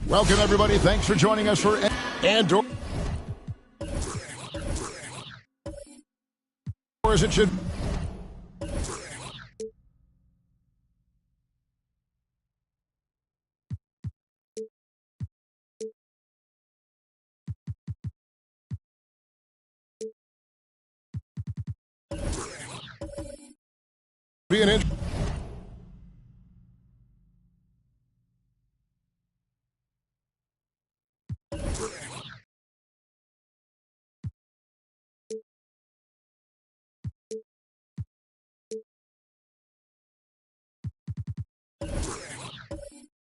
Welcome, everybody. Thanks for joining us for Andor. Or as it should. Be an inch.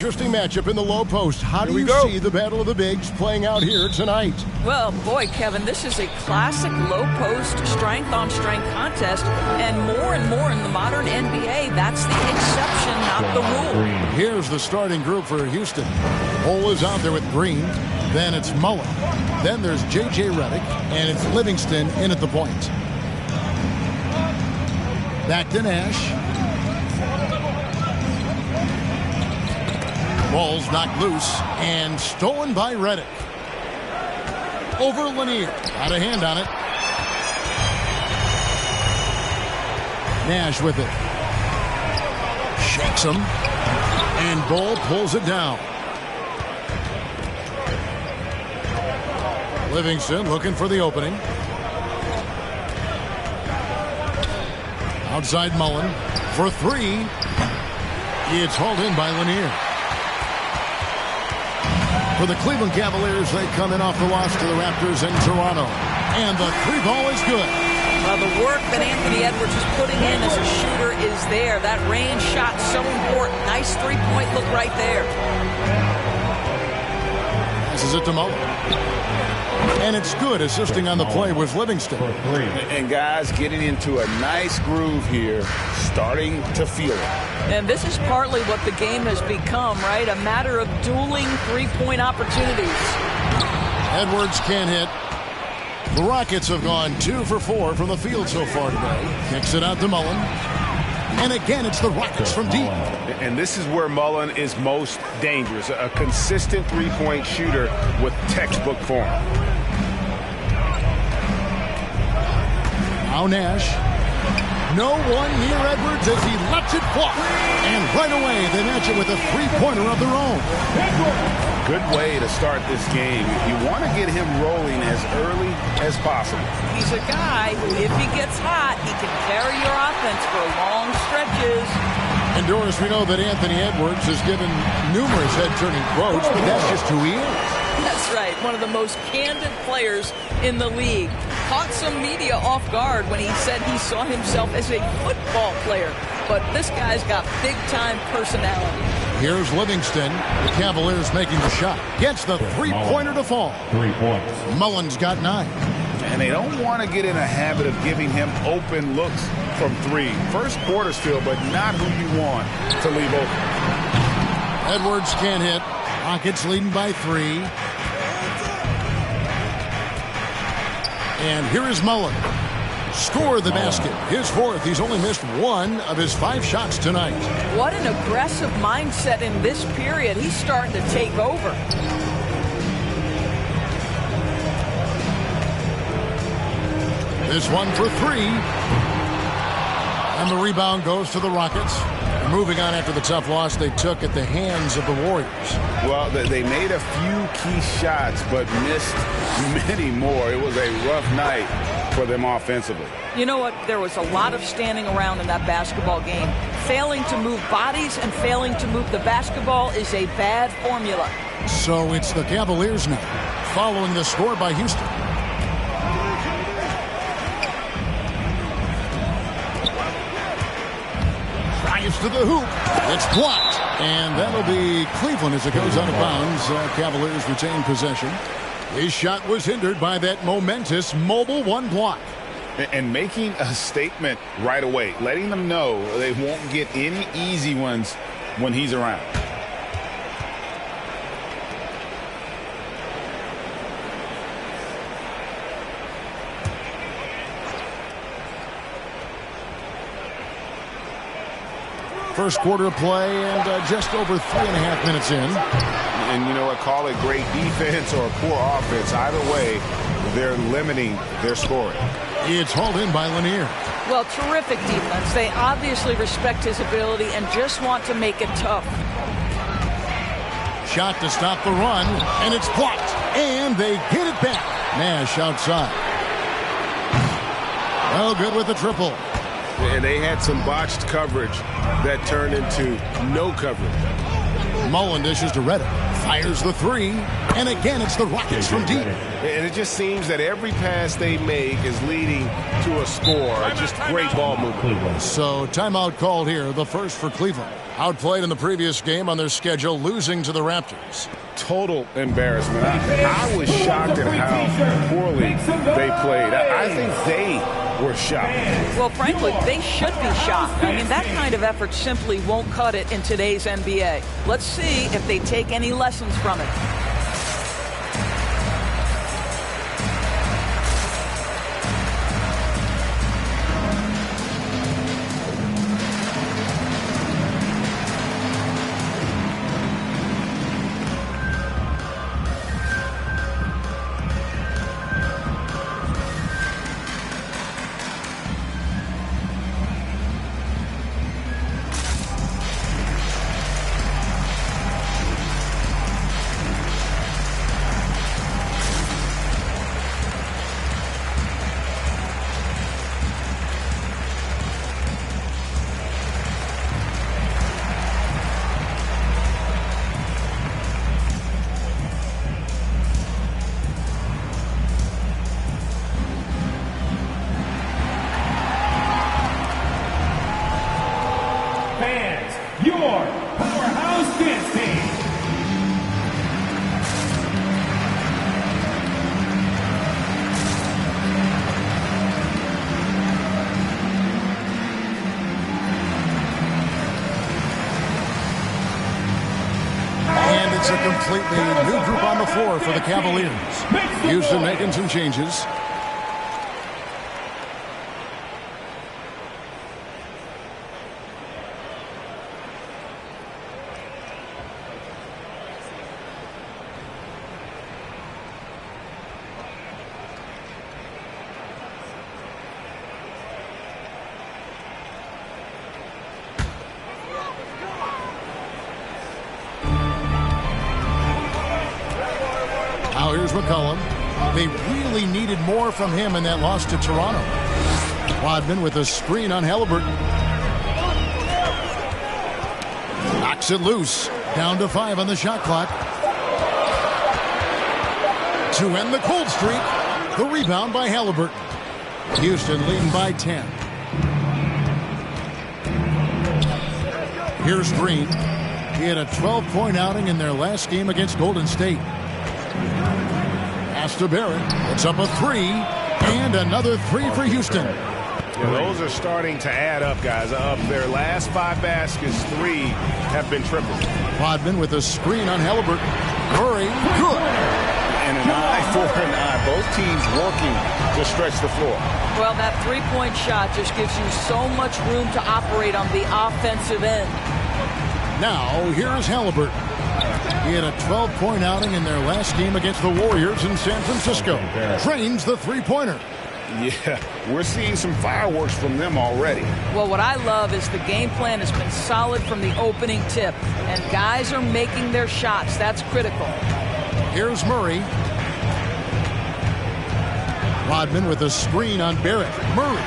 Interesting matchup in the low post. How do you see the Battle of the Bigs playing out here tonight? Well, boy, Kevin, this is a classic low post strength-on-strength contest, and more in the modern NBA, that's the exception, not the rule. Here's the starting group for Houston. Cole is out there with Green. Then it's Mullen. Then there's J.J. Redick, and it's Livingston in at the point. Back to Nash. Ball's knocked loose and stolen by Redick. Over Lanier. Got a hand on it. Nash with it. Shakes him. And Ball pulls it down. Livingston looking for the opening. Outside Mullen for three. It's hauled in by Lanier. For the Cleveland Cavaliers, they come in off the loss to the Raptors in Toronto. And the three ball is good. Well, the work that Anthony Edwards is putting in as a shooter is there. That range shot so important. Nice three-point look right there. Passes it to Mullen. And it's good, assisting on the play with Livingston. And guys getting into a nice groove here, starting to feel it. And this is partly what the game has become, right? A matter of dueling three-point opportunities. Edwards can't hit. The Rockets have gone 2 for 4 from the field so far today. Kicks it out to Mullen. And again, it's the Rockets from deep. And this is where Mullen is most dangerous. A consistent three-point shooter with textbook form. Now Nash. No one near Edwards as he lets it fly. And right away, they match it with a three-pointer of their own. Good way to start this game. You want to get him rolling as early as possible. He's a guy who, if he gets hot, he can carry your offense for long stretches. And Doris, we know that Anthony Edwards has given numerous head-turning quotes, but that's just who he is. That's right. one of the most candid players in the league. Caught some media off guard when he said he saw himself as a football player. But this guy's got big-time personality. Here's Livingston. The Cavaliers making the shot. Gets the three-pointer to fall. 3 points. Mullen's got 9. And they don't want to get in a habit of giving him open looks from 3. First quarter still, but not who you want to leave open. Edwards can't hit. Rockets leading by 3. And here is Mullen. Score the basket. His 4th. He's only missed 1 of his 5 shots tonight. What an aggressive mindset in this period. He's starting to take over. This one for 3. And the rebound goes to the Rockets. Moving on after the tough loss they took at the hands of the Warriors. Well, they made a few key shots, but missed many more. It was a rough night for them offensively. You know what? There was a lot of standing around in that basketball game. Failing to move bodies and failing to move the basketball is a bad formula. So it's the Cavaliers now, following the score by Houston. To the hoop. It's blocked. And that'll be Cleveland as it goes out of bounds. Cavaliers retain possession. His shot was hindered by that momentous mobile 1 block. And making a statement right away, letting them know they won't get any easy ones when he's around. First quarter of play and just over 3.5 minutes in. And you know what? Call it great defense or poor offense. Either way, they're limiting their scoring. It's hauled in by Lanier. Well, terrific defense. They obviously respect his ability and just want to make it tough. Shot to stop the run, and it's blocked. And they get it back. Nash outside. Well, good with the triple. And they had some botched coverage that turned into no coverage. Mullen dishes to Reddick. Fires the 3. And again, it's the Rockets from deep. And it just seems that every pass they make is leading to a score. Just great ball movement. So timeout called here, the first for Cleveland. Outplayed in the previous game on their schedule, losing to the Raptors. Total embarrassment. I was shocked at how poorly they played. I think they were shocked. Well, frankly, they should be shocked. I mean, that kind of effort simply won't cut it in today's NBA. Let's see if they take any lessons from it. It's a completely new group on the floor for the Cavaliers. Houston making some changes. Here's McCollum. They really needed more from him in that loss to Toronto. Rodman with a screen on Halliburton. Knocks it loose. Down to 5 on the shot clock. To end the cold streak, the rebound by Halliburton. Houston leading by 10. Here's Green. He had a 12-point outing in their last game against Golden State. Pass to Barrett. It's up a three. And another three for Houston. Yeah, those are starting to add up, guys. Of their last 5 baskets, 3 have been triples. Rodman with a screen on Halliburton. Murray, good. And an eye for an eye. Both teams working to stretch the floor. Well, that three-point shot just gives you so much room to operate on the offensive end. Now, here's Halliburton. He had a 12-point outing in their last game against the Warriors in San Francisco. Drains the three-pointer. Yeah, we're seeing some fireworks from them already. Well, what I love is the game plan has been solid from the opening tip, and guys are making their shots. That's critical. Here's Murray. Rodman with a screen on Barrett. Murray.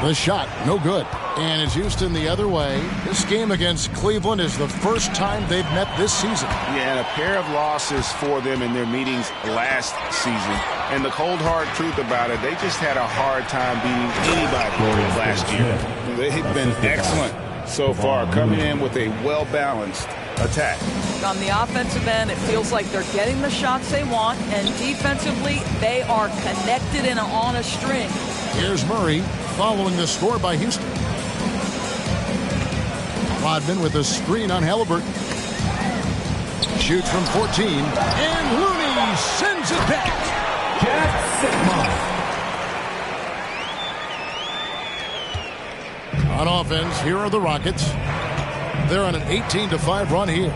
The shot, no good. And it's Houston the other way. This game against Cleveland is the first time they've met this season. Yeah, and a pair of losses for them in their meetings last season. And the cold, hard truth about it, they just had a hard time beating anybody last year. They've been excellent so far, coming in with a well-balanced attack. On the offensive end, it feels like they're getting the shots they want, and defensively, they are connected and on a string. Here's Murray following the score by Houston. Rodman with a screen on Halliburton. Shoots from 14, and Looney sends it back. On offense, here are the Rockets. They're on an 18-5 run here.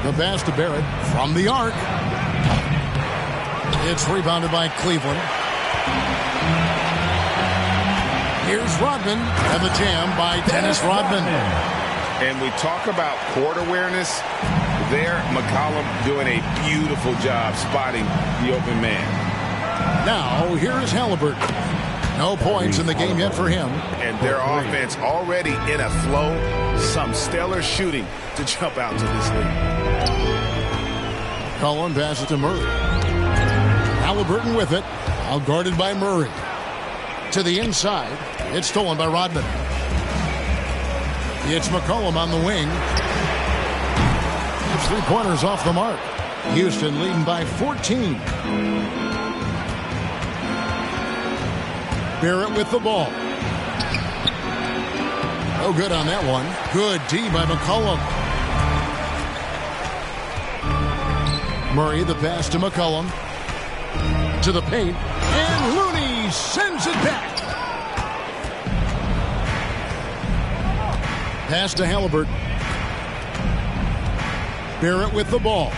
The pass to Barrett from the arc. It's rebounded by Cleveland. Here's Rodman, and the jam by Dennis Rodman. And we talk about court awareness. There, McCollum doing a beautiful job spotting the open man. Now, here's Halliburton. No points in the game yet for him. And their offense already in a flow. Some stellar shooting to jump out to this lead. Cullen passes to Murray. Halliburton with it. Out guarded by Murray. To the inside. It's stolen by Rodman. It's McCollum on the wing. It's three-pointers off the mark. Houston leading by 14. Barrett with the ball. No good on that one. Good D by McCollum. Murray, the pass to McCollum. To the paint. And Looney sends it back. Pass to Halliburton. Barrett with the ball.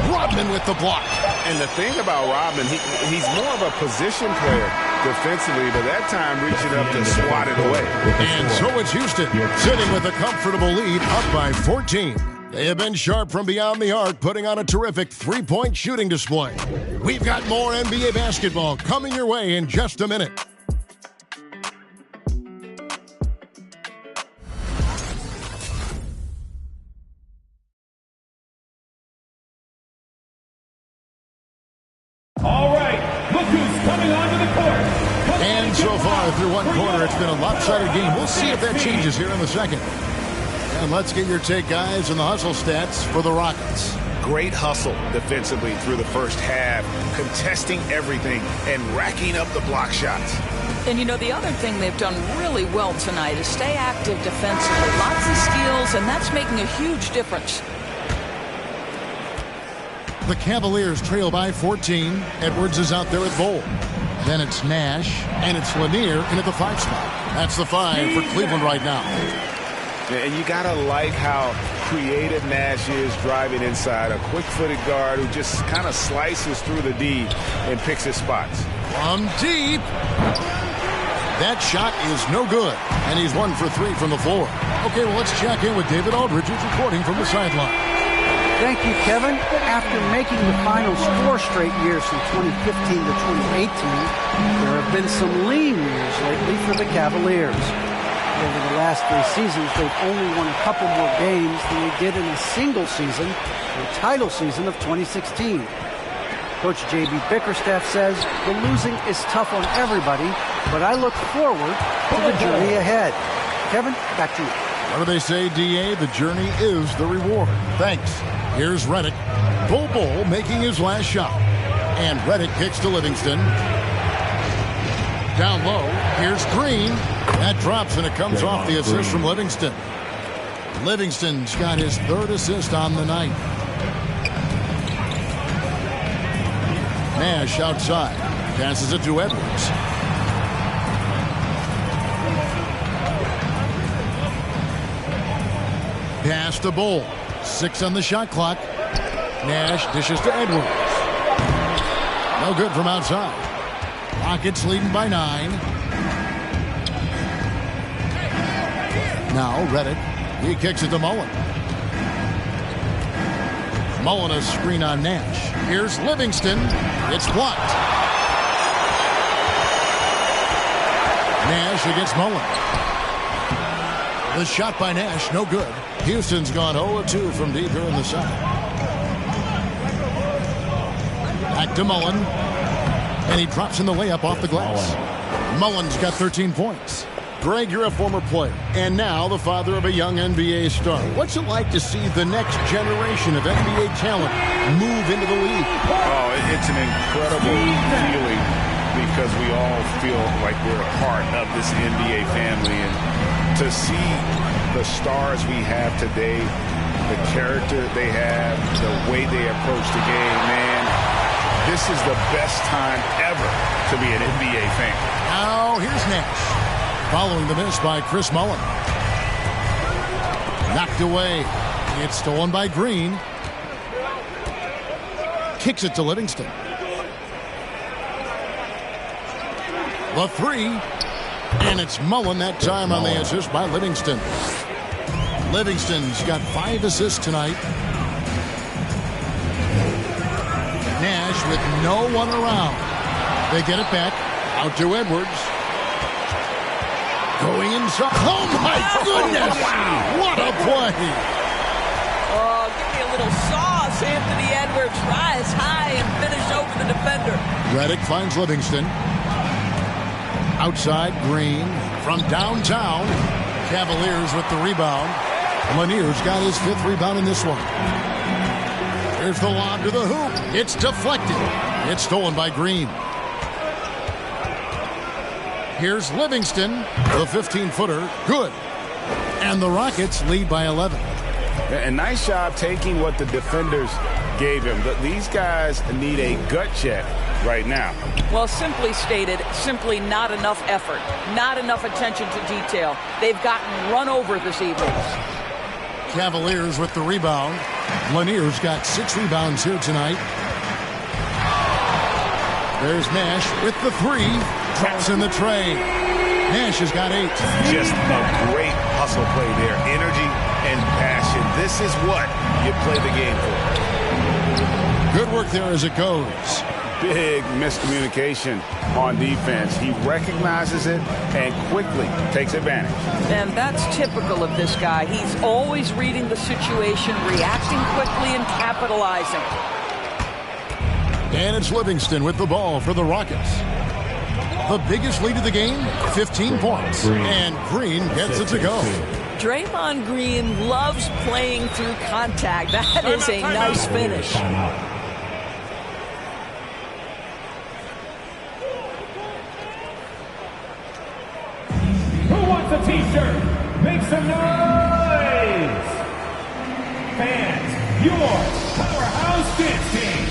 Rodman with the block. And the thing about Rodman, he's more of a position player defensively, but that time reaching up to swat it away. And so it's Houston sitting with a comfortable lead, up by 14. They have been sharp from beyond the arc, putting on a terrific three-point shooting display. We've got more NBA basketball coming your way in just a minute. All right, look who's coming onto the court. And so far, through one quarter, it's been a lopsided game. We'll see if that changes here in the second. And let's get your take, guys, on the hustle stats for the Rockets. Great hustle defensively through the first half, contesting everything and racking up the block shots. And, you know, the other thing they've done really well tonight is stay active defensively. Lots of steals, and that's making a huge difference. The Cavaliers trail by 14. Edwards is out there at Bowl. Then it's Nash, and it's Lanier in at the 5 spot. That's the 5 for Cleveland right now. And you got to like how creative Nash is driving inside. A quick-footed guard who just kind of slices through the D and picks his spots. From deep. That shot is no good. And he's 1 for 3 from the floor. Okay, well, let's check in with David Aldridge, who's reporting from the sideline. Thank you, Kevin. After making the finals 4 straight years from 2015 to 2018, there have been some lean years lately for the Cavaliers. over the last 3 seasons, they've only won a couple more games than they did in a single season, the title season of 2016. Coach J.B. Bickerstaff says the losing is tough on everybody, but I look forward to the journey ahead. Kevin, back to you. What do they say, D.A.? The journey is the reward. Thanks. Here's Reddick. Bull making his last shot. And Reddick kicks to Livingston. Down low, here's Green. That drops, and it comes off the assist from Livingston. Livingston's got his 3rd assist on the night. Nash outside. Passes it to Edwards. Pass to Bull. 6 on the shot clock. Nash dishes to Edwards. No good from outside. Rockets leading by 9. Now Reddick. He kicks it to Mullen. Mullen a screen on Nash. Here's Livingston. It's blocked. Nash against Mullen. The shot by Nash, no good. Houston's gone 0-2 from deep here in the 7th. Back to Mullen. And he drops in the layup off the glass. Mullen's got 13 points. Greg, you're a former player, and now the father of a young NBA star. What's it like to see the next generation of NBA talent move into the league? Oh, it's an incredible feeling because we all feel like we're a part of this NBA family. And to see the stars we have today, the character they have, the way they approach the game, man, this is the best time ever to be an NBA fan. Now, here's Nash. Following the miss by Chris Mullen. Knocked away. It's stolen by Green. Kicks it to Livingston. The 3. And it's Mullen that time on the assist by Livingston. Livingston's got 5 assists tonight. Nash with no one around. They get it back. Out to Edwards. Going inside. Oh, my goodness. Wow. What a play. Oh, give me a little sauce. Anthony Edwards rise high and finish over the defender. Reddick finds Livingston. Outside, Green. From downtown. Cavaliers with the rebound. Lanier's got his 5th rebound in this one. Here's the lob to the hoop. It's deflected. It's stolen by Green. Here's Livingston, the 15-footer, good. And the Rockets lead by 11. A nice job taking what the defenders gave him. These guys need a gut check right now. Well, simply stated, simply not enough effort, not enough attention to detail. They've gotten run over this evening. Cavaliers with the rebound. Lanier's got 6 rebounds here tonight. There's Nash with the 3. Traps in the tray. Nash has got 8. Just a great hustle play there. Energy and passion. This is what you play the game for. Good work there as it goes. Big miscommunication on defense. He recognizes it and quickly takes advantage. And that's typical of this guy. He's always reading the situation, reacting quickly, and capitalizing. And it's Livingston with the ball for the Rockets. The biggest lead of the game, 15 points. And Green gets it to go. Draymond Green loves playing through contact. That is a nice finish. Who wants a t-shirt? Make some noise! Fans, your powerhouse dance team.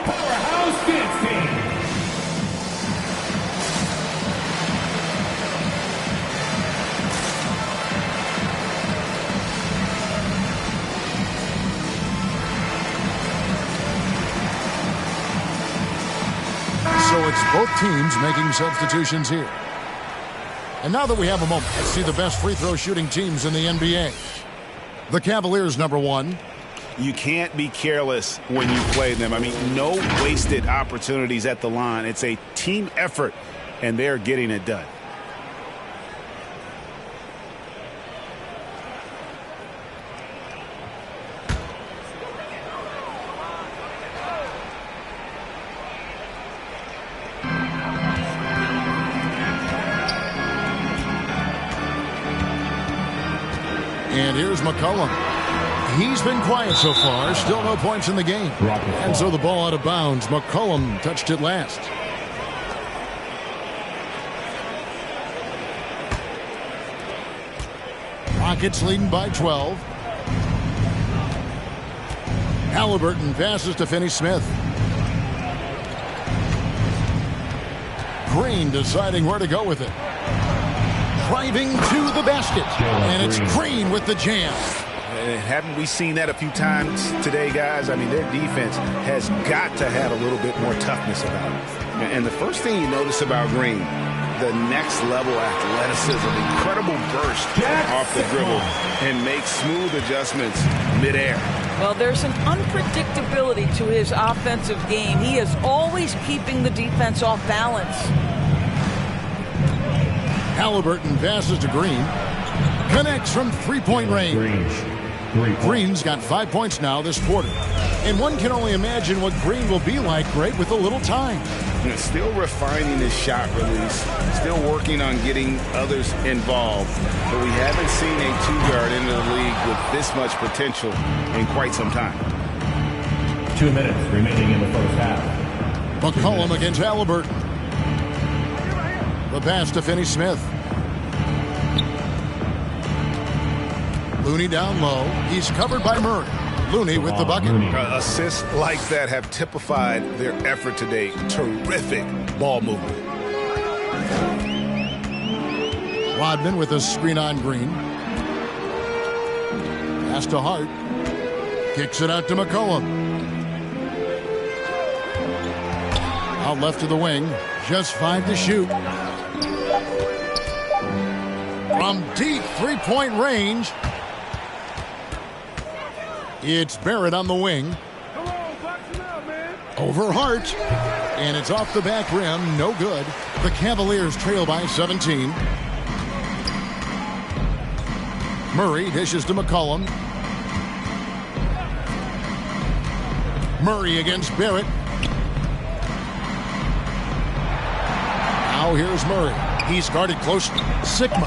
Powerhouse Dance Team. So it's both teams making substitutions here. And now that we have a moment, let's see the best free throw shooting teams in the NBA. The Cavaliers, number 1. You can't be careless when you play them. I mean, no wasted opportunities at the line. It's a team effort, and they're getting it done. And here's McCollum. He's been quiet so far. Still no points in the game. And so the ball out of bounds. McCollum touched it last. Rockets leading by 12. Halliburton passes to Finney-Smith. Green deciding where to go with it. Driving to the basket. And it's Green with the jam. Haven't we seen that a few times today, guys? I mean, their defense has got to have a little bit more toughness about it. And the first thing you notice about Green, the next level athleticism, incredible burst off the dribble, and makes smooth adjustments midair. Well, there's an unpredictability to his offensive game. He is always keeping the defense off balance. Halliburton passes to Green. Connects from three-point range. Green's got 5 points now this quarter. And one can only imagine what Green will be like, Greg, with a little time. Still refining his shot release. Still working on getting others involved. But we haven't seen a two-guard into the league with this much potential in quite some time. 2 minutes remaining in the first half. McCollum against Halliburton. The pass to Finney-Smith. Looney down low. He's covered by Murray. Looney with the bucket. Assists like that have typified their effort today. Terrific ball movement. Rodman with a screen on Green. Pass to Hart. Kicks it out to McCollum. Out left to the wing. Just 5 to shoot. From deep three-point range. It's Barrett on the wing. Over Hart. And it's off the back rim. No good. The Cavaliers trail by 17. Murray dishes to McCollum. Murray against Barrett. Now here's Murray. He's guarded close. Sigma.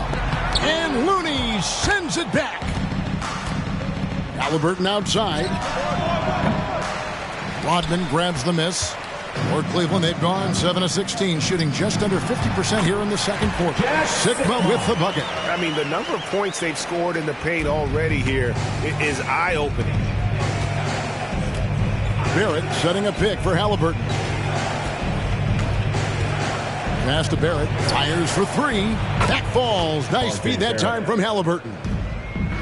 And Looney sends it back. Halliburton outside. Rodman grabs the miss. For Cleveland, they've gone 7 of 16, shooting just under 50% here in the second quarter. Sigma with the bucket. I mean, the number of points they've scored in the paint already here is eye-opening. Barrett setting a pick for Halliburton. Pass to Barrett. Fires for 3. That falls. Nice feed that time from Halliburton.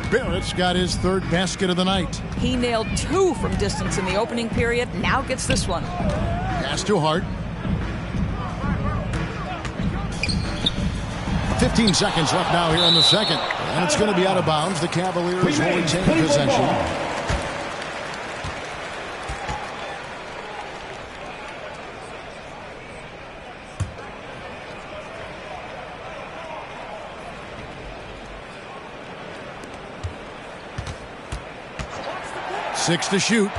Barrett's got his third basket of the night. He nailed 2 from distance in the opening period. Now gets this one. Pass to Hart. 15 seconds left now here in the second. And it's going to be out of bounds. The Cavaliers will retain possession. Six to shoot.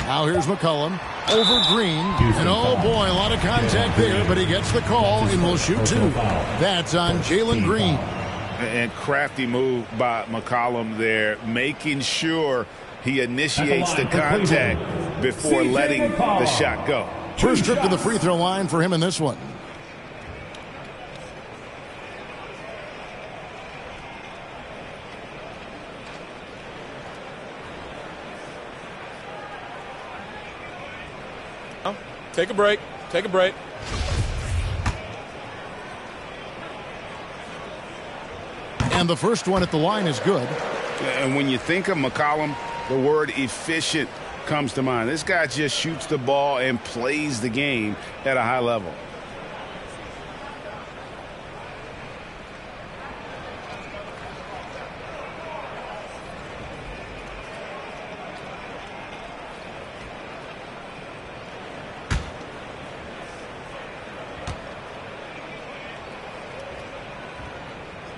Now here's McCollum. Over Green. And oh boy, a lot of contact there, but he gets the call and will shoot 2. That's on Jalen Green. And crafty move by McCollum there, making sure he initiates the contact before letting the shot go. First trip to the free throw line for him in this one. Take a break. Take a break. And the first one at the line is good. And when you think of McCollum, the word efficient comes to mind. This guy just shoots the ball and plays the game at a high level.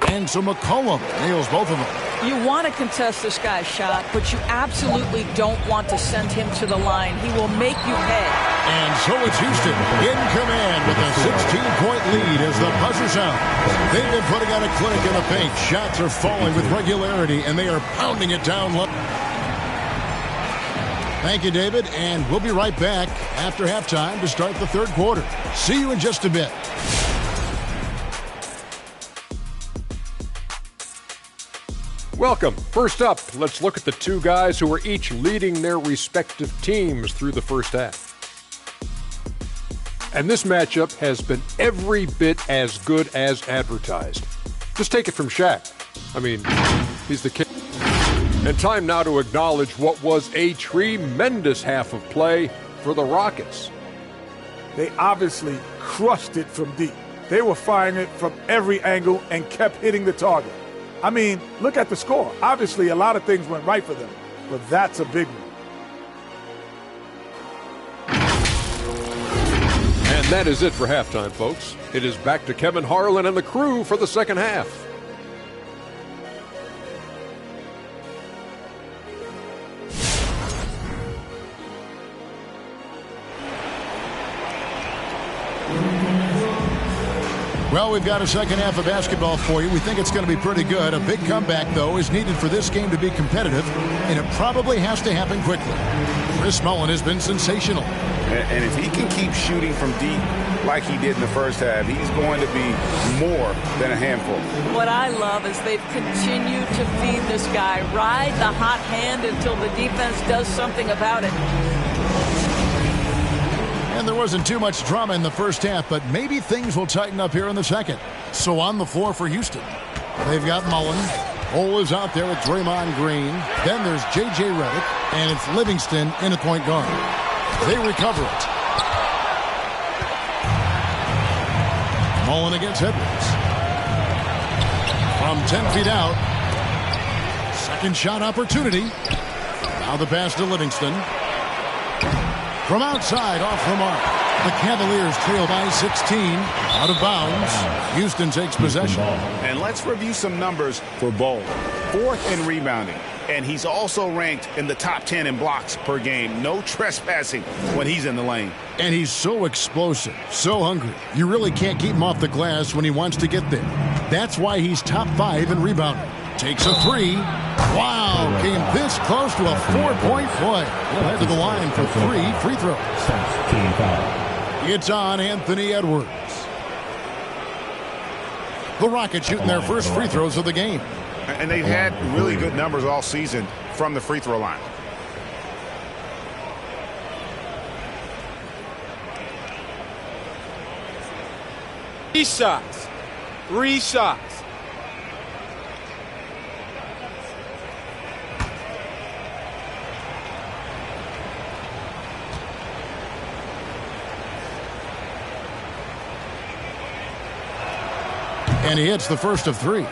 And so McCollum nails both of them. You want to contest this guy's shot, but you absolutely don't want to send him to the line. He will make you pay. And so it's Houston in command with a 16-point lead as the buzzer sounds. They've been putting on a clinic in the paint. Shots are falling with regularity, and they are pounding it down low. Thank you, David, and we'll be right back after halftime to start the third quarter. See you in just a bit. Welcome. First up, let's look at the two guys who are each leading their respective teams through the first half. And this matchup has been every bit as good as advertised. Just take it from Shaq. I mean, he's the king. And time now to acknowledge what was a tremendous half of play for the Rockets. They obviously crushed it from deep. They were firing it from every angle and kept hitting the target. I mean, look at the score. Obviously, a lot of things went right for them, but that's a big one. And that is it for halftime, folks. It is back to Kevin Harlan and the crew for the second half. Well, we've got a second half of basketball for you. We think it's going to be pretty good. A big comeback, though, is needed for this game to be competitive, and it probably has to happen quickly. Chris Mullin has been sensational. And if he can keep shooting from deep like he did in the first half, he's going to be more than a handful. What I love is they've continued to feed this guy, ride the hot hand until the defense does something about it. And there wasn't too much drama in the first half, but maybe things will tighten up here in the second. So on the floor for Houston, they've got Mullin. Cole is out there with Draymond Green. Then there's J.J. Redick, and it's Livingston in at point guard. They recover it. Mullin against Edwards. From 10 feet out. Second shot opportunity. Now the pass to Livingston. From outside, off the mark. The Cavaliers trail by 16. Out of bounds. Houston takes possession. And let's review some numbers for Bol. Fourth in rebounding. And he's also ranked in the top 10 in blocks per game. No trespassing when he's in the lane. And he's so explosive, so hungry. You really can't keep him off the glass when he wants to get there. That's why he's top 5 in rebounding. Takes a three. Wow, came this close to a 4-point play. He'll head to the line for 3 free throws. It's on Anthony Edwards. The Rockets shooting their first free throws of the game. And they've had really good numbers all season from the free throw line. Three shots. 3 shots. And he hits the first of 3.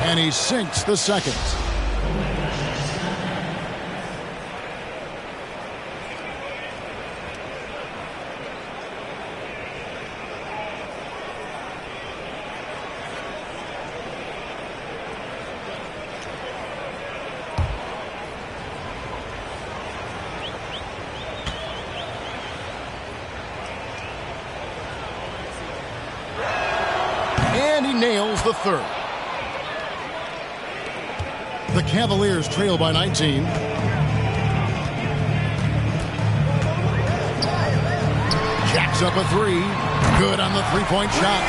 And he sinks the second. And he nails the third. The Cavaliers trail by 19. Jacks up a three. Good on the three-point shot.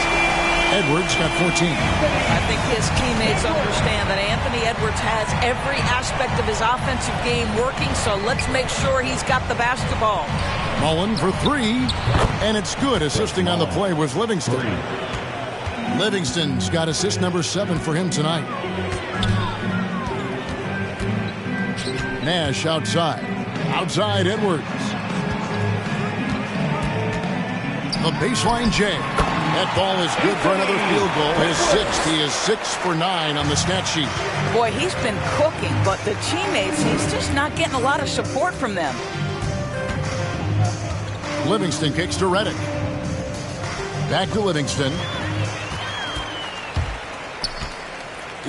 Edwards got 14. I think his teammates understand that Anthony Edwards has every aspect of his offensive game working, so let's make sure he's got the basketball. Mullen for three, and it's good. Assisting on the play was Livingston. Livingston's got assist number 7 for him tonight. Nash outside. Outside Edwards. The baseline J. That ball is good for another field goal. His 6th. He is 6 for 9 on the stat sheet. Boy, he's been cooking, but the teammates, he's just not getting a lot of support from them. Livingston kicks to Redick. Back to Livingston.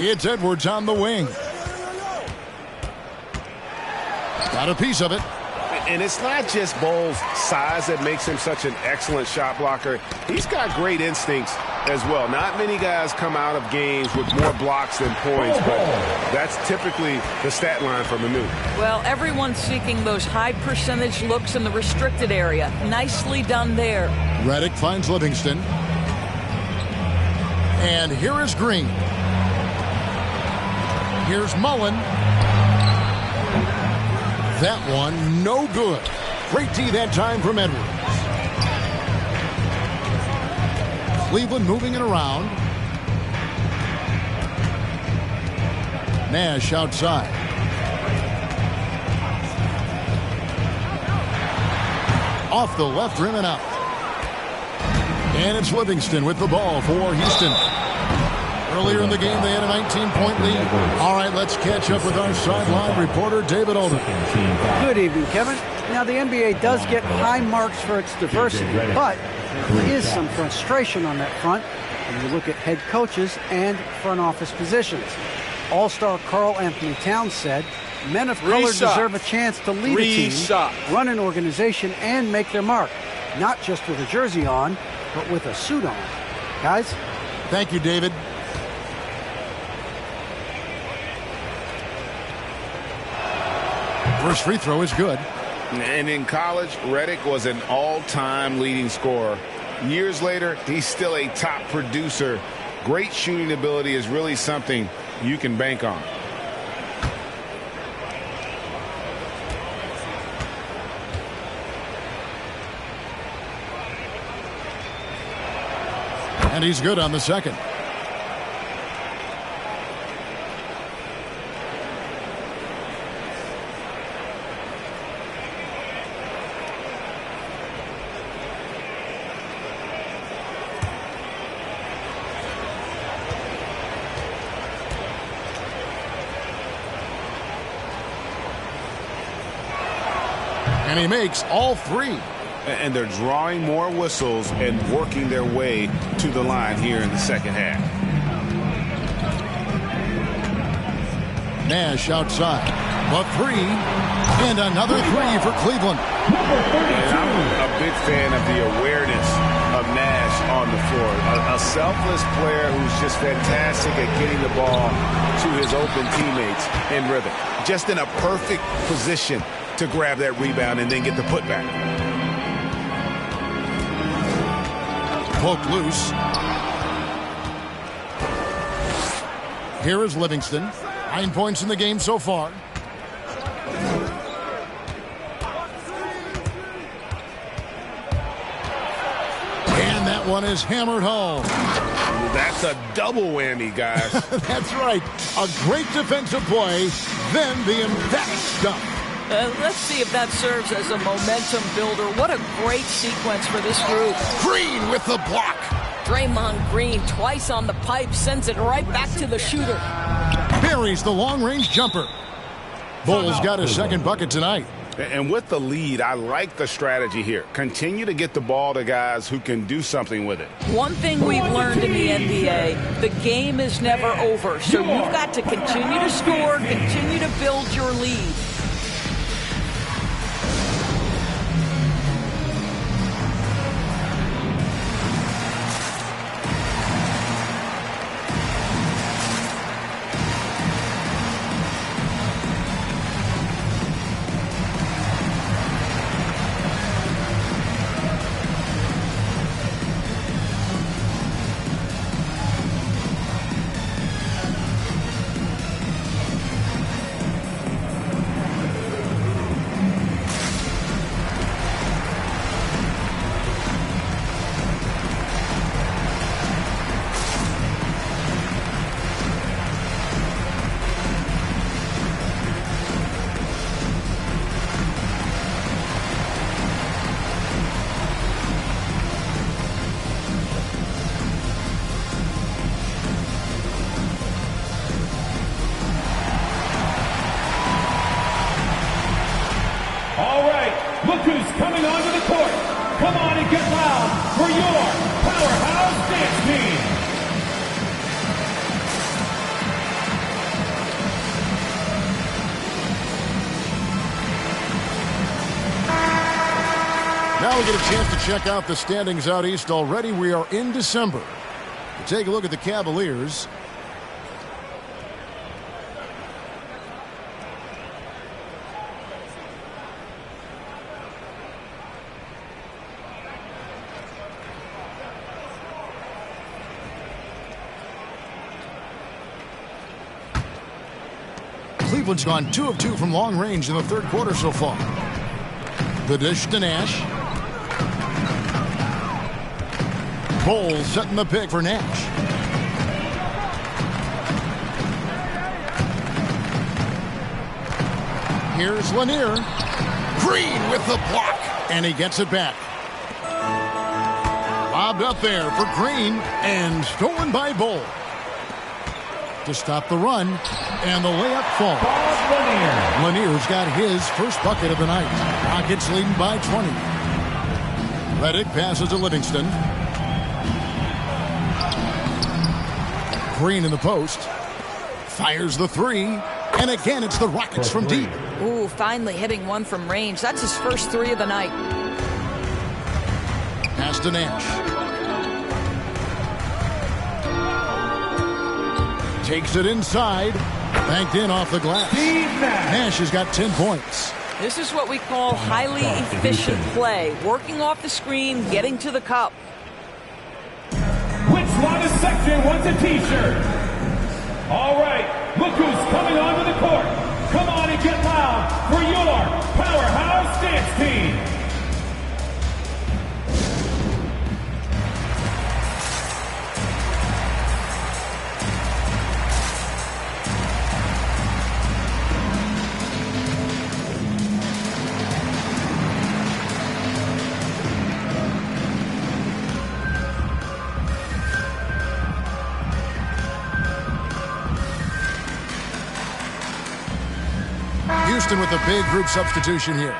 It's Edwards on the wing. Got a piece of it. And it's not just Bowles' size that makes him such an excellent shot blocker. He's got great instincts as well. Not many guys come out of games with more blocks than points, but that's typically the stat line for Manu. Well, everyone's seeking those high percentage looks in the restricted area. Nicely done there. Redick finds Livingston. And here is Green. Here's Mullen. That one, no good. Great D that time from Edwards. Cleveland moving it around. Nash outside. Off the left rim and out. And it's Livingston with the ball for Houston. Earlier in the game, they had a 19-point lead. All right, let's catch up with our sideline reporter, David Olden. Good evening, Kevin. Now, the NBA does get high marks for its diversity, but there is some frustration on that front when you look at head coaches and front office positions. All-star Karl Anthony Towns said, men of color deserve a chance to lead a team, run an organization, and make their mark, not just with a jersey on, but with a suit on. Guys? Thank you, David. First free throw is good. And in college, Redick was an all-time leading scorer. Years later, he's still a top producer. Great shooting ability is really something you can bank on. And he's good on the second. And he makes all three. And they're drawing more whistles and working their way to the line here in the second half. Nash outside. A three. And another three for Cleveland. And I'm a big fan of the awareness of Nash on the floor. A selfless player who's just fantastic at getting the ball to his open teammates in rhythm. Just in a perfect position to grab that rebound and then get the putback. Poked loose. Here is Livingston. 9 points in the game so far. And that one is hammered home. That's a double whammy, guys. That's right. A great defensive play, then the emphatic dunk. Let's see if that serves as a momentum builder. What a great sequence for this group. Green with the block. Draymond Green twice on the pipe, sends it right back to the shooter. Buries the long-range jumper. Bulls got his second bucket tonight. And with the lead, I like the strategy here. Continue to get the ball to guys who can do something with it. One thing we've learned in the NBA, the game is never over. So you've got to continue to score, continue to build your lead. Now we get a chance to check out the standings out east already. We are in December. We'll take a look at the Cavaliers. Cleveland's gone 2 of 2 from long range in the third quarter so far. The dish to Nash. Bowles setting the pick for Nash. Here's Lanier. Green with the block. And he gets it back. Lobbed up there for Green and stolen by Bowles. To stop the run, and the layup falls. Lanier's got his first bucket of the night. Rockets leading by 20. Redick passes to Livingston. Green in the post. Fires the three. And again, it's the Rockets from deep. Ooh, finally hitting one from range. That's his first 3 of the night. Pass to Nash. Takes it inside. Banked in off the glass. Nash has got 10 points. This is what we call highly efficient play. Working off the screen, getting to the cup. Which one is section wants a t-shirt? All right, look who's coming onto the court. Come on and get loud for your powerhouse dance team. Houston with a big group substitution here.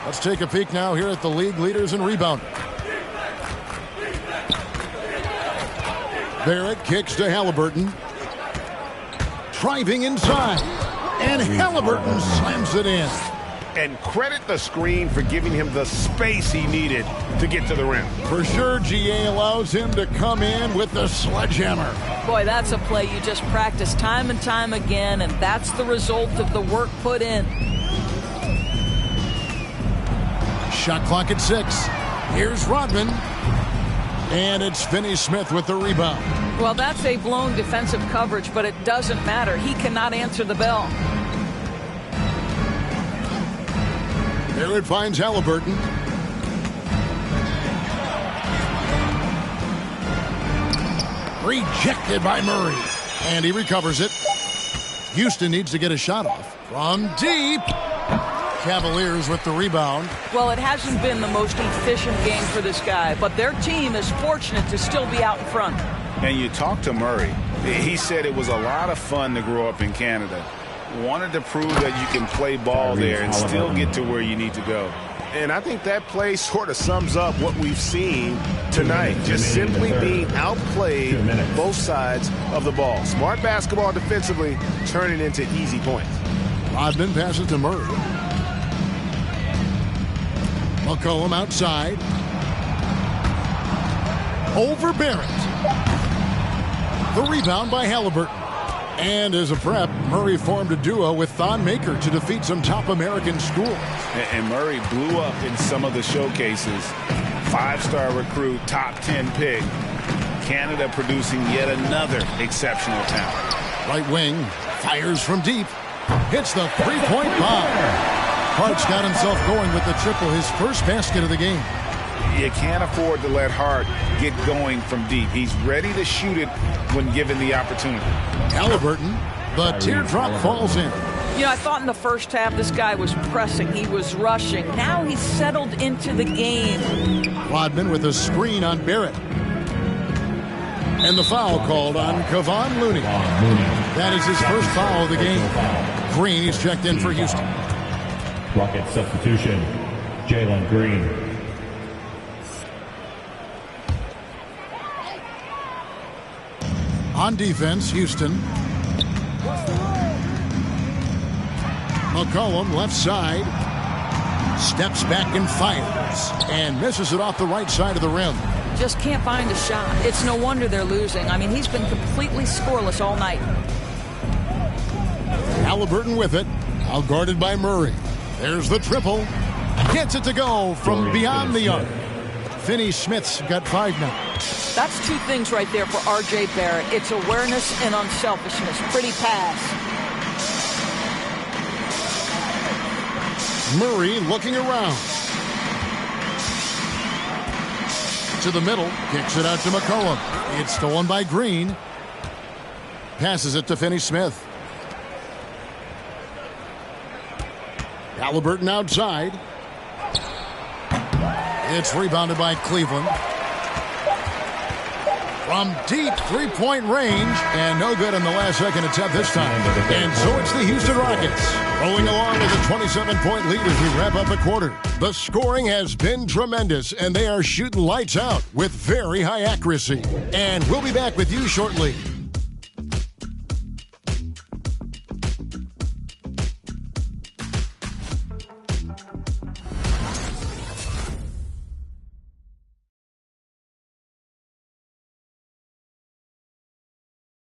Let's take a peek now here at the league leaders in rebounding. Barrett kicks to Halliburton. Driving inside. And Halliburton slams it in. And credit the screen for giving him the space he needed to get to the rim. For sure, GA allows him to come in with the sledgehammer. Boy, that's a play you just practice time and time again, and that's the result of the work put in. Shot clock at 6. Here's Rodman. And it's Finney-Smith with the rebound. Well, that's a blown defensive coverage, but it doesn't matter. He cannot answer the bell. Barrett finds Halliburton. Rejected by Murray. And he recovers it. Houston needs to get a shot off. From deep. Cavaliers with the rebound. Well, it hasn't been the most efficient game for this guy, but their team is fortunate to still be out in front. And you talk to Murray. He said it was a lot of fun to grow up in Canada. Wanted to prove that you can play ball there and still get to where you need to go. And I think that play sort of sums up what we've seen tonight. Just simply being outplayed both sides of the ball. Smart basketball defensively, turning into easy points. Rodman passes to Murray. McCollum outside. Over Barrett. The rebound by Halliburton. And as a prep, Murray formed a duo with Thon Maker to defeat some top American schools. And Murray blew up in some of the showcases. 5-star recruit, top 10 pick. Canada producing yet another exceptional talent. Right wing, fires from deep. Hits the three-point bomb. Hart's got himself going with the triple, his first basket of the game. You can't afford to let Hart get going from deep. He's ready to shoot it when given the opportunity. Halliburton, the teardrop falls in. You know, I thought in the first half this guy was pressing, he was rushing. Now he's settled into the game. Rodman with a screen on Barrett. And the foul called on Kawhi Leonard. That is his first foul of the game. Green is checked in for Houston. Rocket substitution, Jalen Green. On defense, Houston. McCollum left side. Steps back and fires. shoots and misses it off the right side of the rim. Just can't find a shot. It's no wonder they're losing. I mean, he's been completely scoreless all night. Halliburton with it. Out guarded by Murray. There's the triple. Gets it to go from beyond the arc. Finney-Smith's got 5 now. That's 2 things right there for R.J. Barrett. It's awareness and unselfishness. Pretty pass. Murray looking around. To the middle. Kicks it out to McCollum. It's stolen by Green. Passes it to Finney-Smith. Halliburton outside. It's rebounded by Cleveland. From deep three-point range, and no good on the last-second attempt this time. And so it's the Houston Rockets, rolling along with a 27-point lead as we wrap up the quarter. The scoring has been tremendous, and they are shooting lights out with very high accuracy. And we'll be back with you shortly.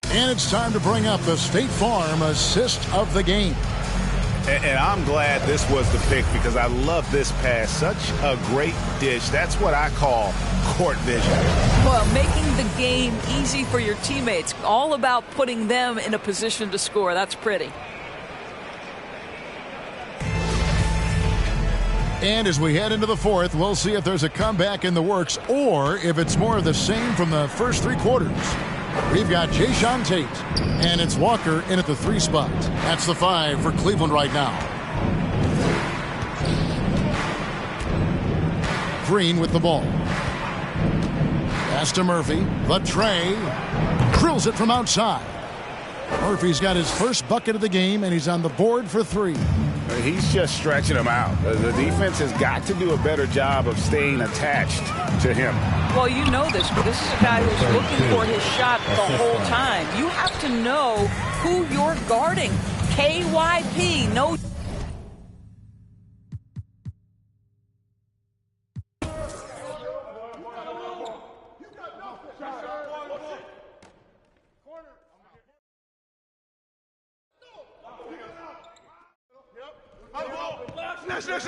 And it's time to bring up the State Farm assist of the game. And I'm glad this was the pick because I love this pass. Such a great dish. That's what I call court vision. Well, making the game easy for your teammates. All about putting them in a position to score. That's pretty. And as we head into the fourth, we'll see if there's a comeback in the works or if it's more of the same from the first 3 quarters. We've got Jayshawn Tate, and it's Walker in at the 3 spot. That's the 5 for Cleveland right now. Green with the ball. Pass to Murphy. The tray. Drills it from outside. Murphy's got his first bucket of the game, and he's on the board for 3. He's just stretching him out. The defense has got to do a better job of staying attached to him. Well, you know this, but this is a guy who's looking for his shot the whole time. You have to know who you're guarding. KYP, no.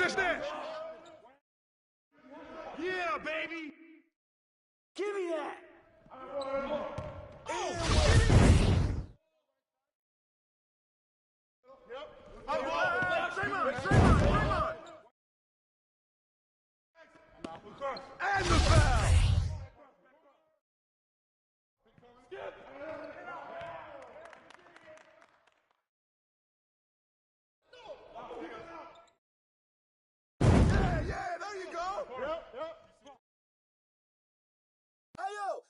Snatch. Yeah, baby. Give me that. And the foul.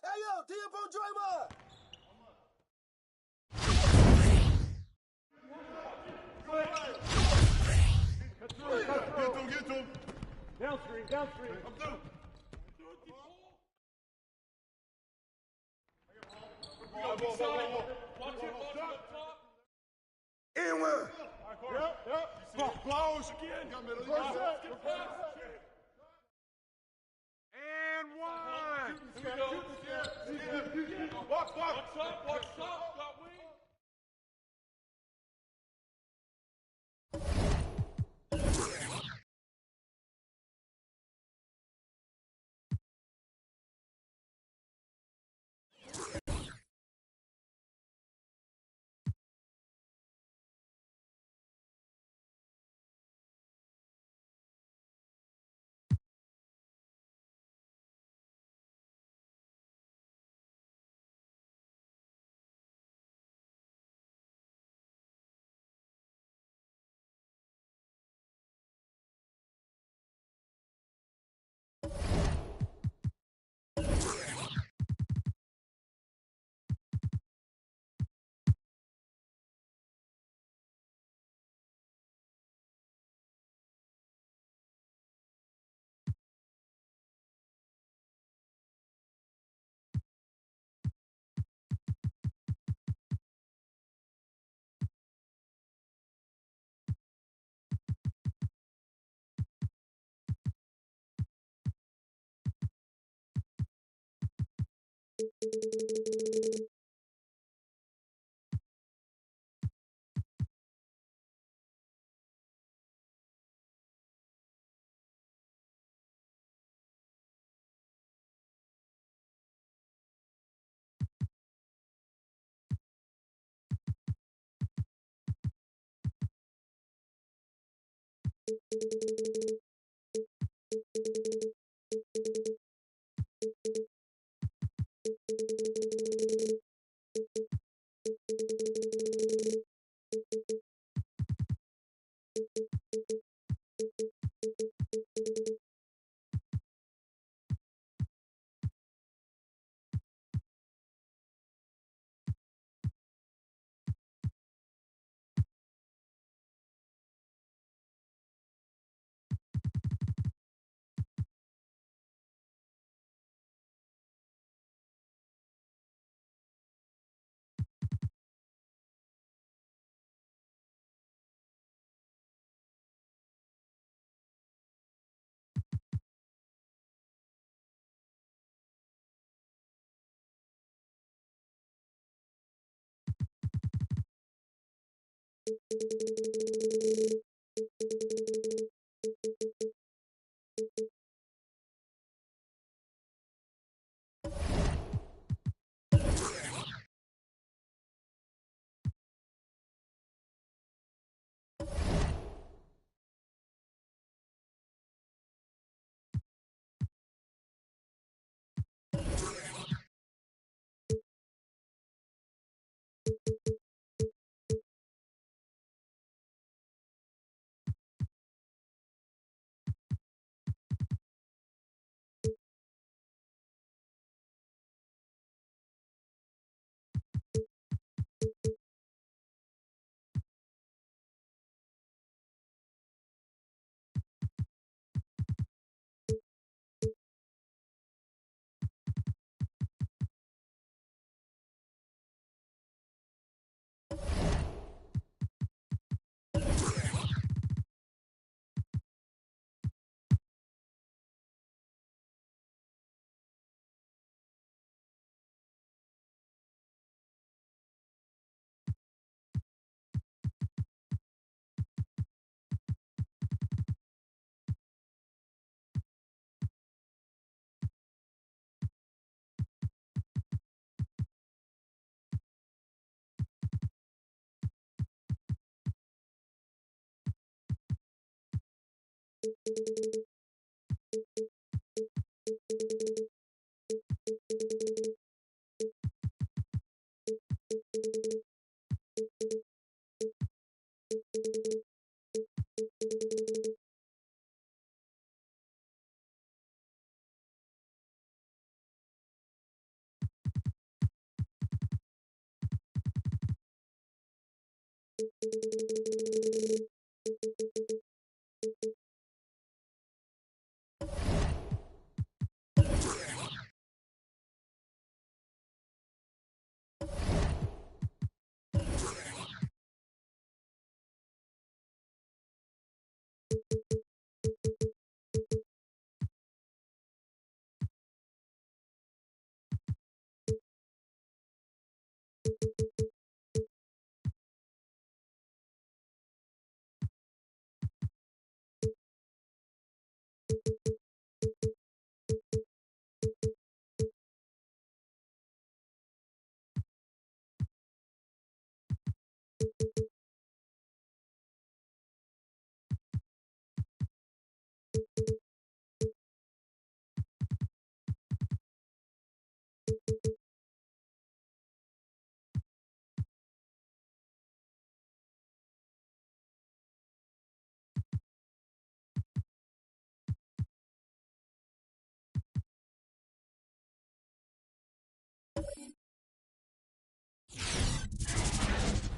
Hey yo, Tiempo Draymond! Get to him. Downstream. I'm through. And one. Yep. Close again. And one. Watch up.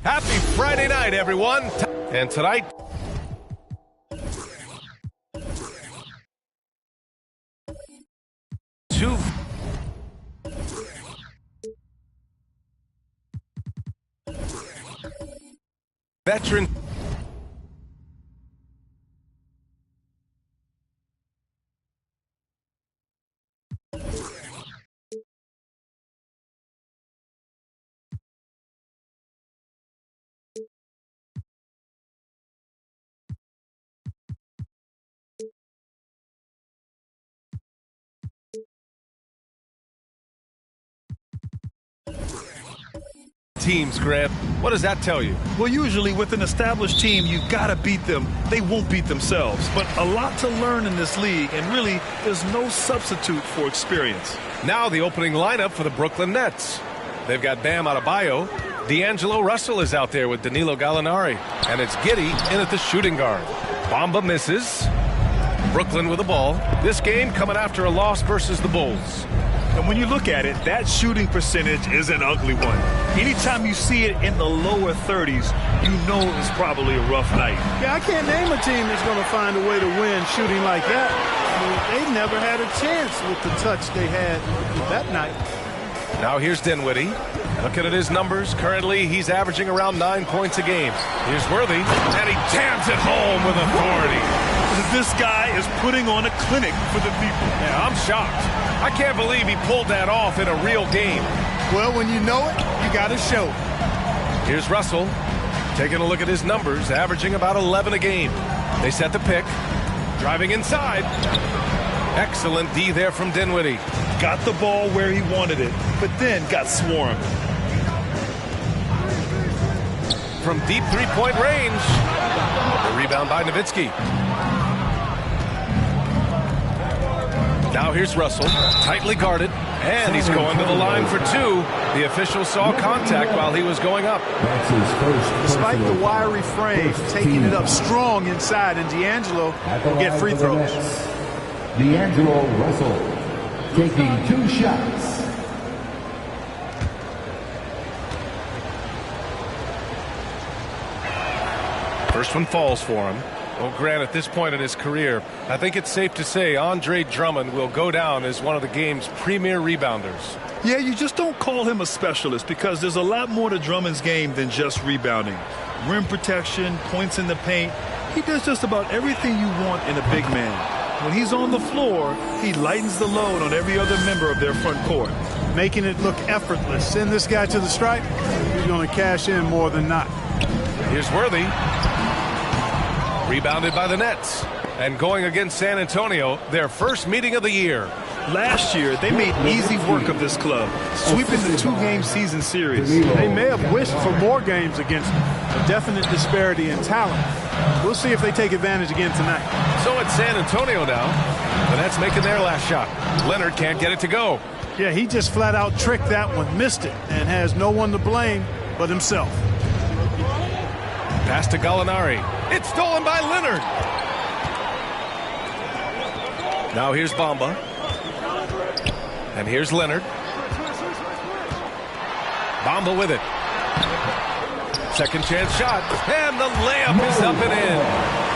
Happy Friday night, everyone. And tonight, two veteran Teams, Grant. What does that tell you? Well, usually with an established team, you've got to beat them. They won't beat themselves. But a lot to learn in this league, and really, there's no substitute for experience. Now the opening lineup for the Brooklyn Nets. They've got Bam Adebayo. D'Angelo Russell is out there with Danilo Gallinari. And it's Giddey in at the shooting guard. Bamba misses. Brooklyn with the ball. This game coming after a loss versus the Bulls. And when you look at it, that shooting percentage is an ugly one. Anytime you see it in the lower 30s, you know it's probably a rough night. Yeah, I can't name a team that's going to find a way to win shooting like that. I mean, they never had a chance with the touch they had that night. Now here's Dinwiddie. Looking at his numbers, currently he's averaging around 9 points a game. Here's Worthy, and he jams it home with authority. This guy is putting on a clinic for the people. Yeah, I'm shocked. I can't believe he pulled that off in a real game. Well, when you know it, you got to show it. Here's Russell, taking a look at his numbers, averaging about 11 a game. They set the pick, driving inside. Excellent D there from Dinwiddie. Got the ball where he wanted it, but then got swarmed. From deep three-point range. The rebound by Nowitzki. Now here's Russell, tightly guarded, and he's going to the line for two. The official saw contact while he was going up. Despite the wiry frame, taking it up strong inside, and D'Angelo will get free throws. D'Angelo Russell taking 2 shots. First one falls for him. Well, Grant, at this point in his career, I think it's safe to say Andre Drummond will go down as one of the game's premier rebounders. Yeah, you just don't call him a specialist because there's a lot more to Drummond's game than just rebounding. Rim protection, points in the paint. He does just about everything you want in a big man. When he's on the floor, he lightens the load on every other member of their front court. Making it look effortless. Send this guy to the stripe, he's going to cash in more than not. Here's Worthy. Rebounded by the Nets. And going against San Antonio, their first meeting of the year. Last year, they made easy work of this club, sweeping the 2-game season series. They may have wished for more games against a definite disparity in talent. We'll see if they take advantage again tonight. So it's San Antonio now. The Nets making their last shot. Leonard can't get it to go. Yeah, he just flat out tricked that one, missed it, and has no one to blame but himself. Pass to Gallinari. It's stolen by Leonard. Now here's Bamba. And here's Leonard. Bamba with it. Second chance shot. And the layup is up and in.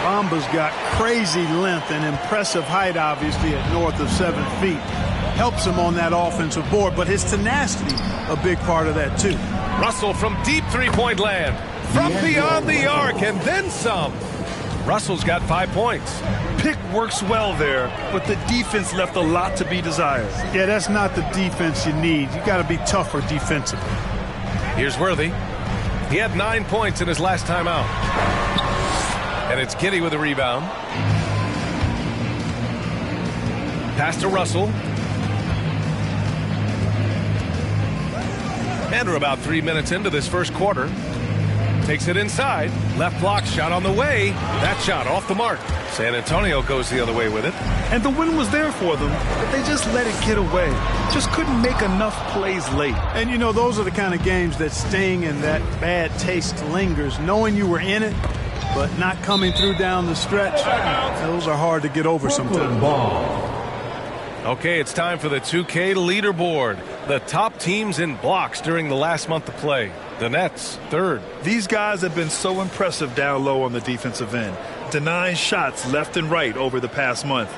Bamba's got crazy length and impressive height, obviously, at north of 7 feet. Helps him on that offensive board, but his tenacity, a big part of that, too. Russell from deep three-point land. From beyond the arc and then some. Russell's got 5 points. Pick works well there, but the defense left a lot to be desired. Yeah, that's not the defense you need. You got to be tougher defensively. Here's Worthy. He had 9 points in his last time out. And it's Giddey with a rebound. Pass to Russell. And we're about 3 minutes into this first quarter. Takes it inside. Left block shot on the way. That shot off the mark. San Antonio goes the other way with it. And the win was there for them, but they just let it get away. Just couldn't make enough plays late. And, you know, those are the kind of games that sting and that bad taste lingers. Knowing you were in it, but not coming through down the stretch, those are hard to get over sometimes. Okay, it's time for the 2K leaderboard. The top teams in blocks during the last month of play. The Nets, third. These guys have been so impressive down low on the defensive end, denying shots left and right over the past month.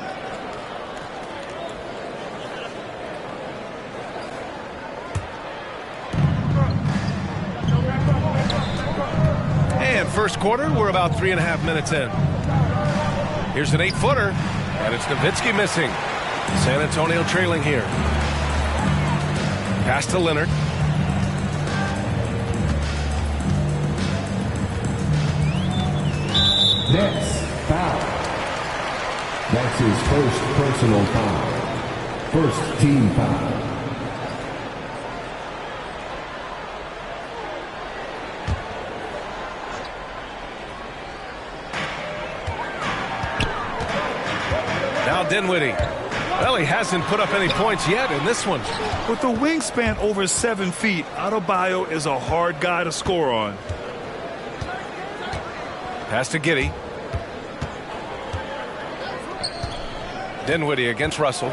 And first quarter, we're about 3.5 minutes in. Here's an 8-footer, and it's Nowitzki missing. San Antonio trailing here. Pass to Leonard. Nets foul. That's his first personal foul. First team foul. Now Dinwiddie. Well, he hasn't put up any points yet in this one. With a wingspan over 7 feet, Adebayo is a hard guy to score on. Pass to Giddey. Dinwiddie against Russell.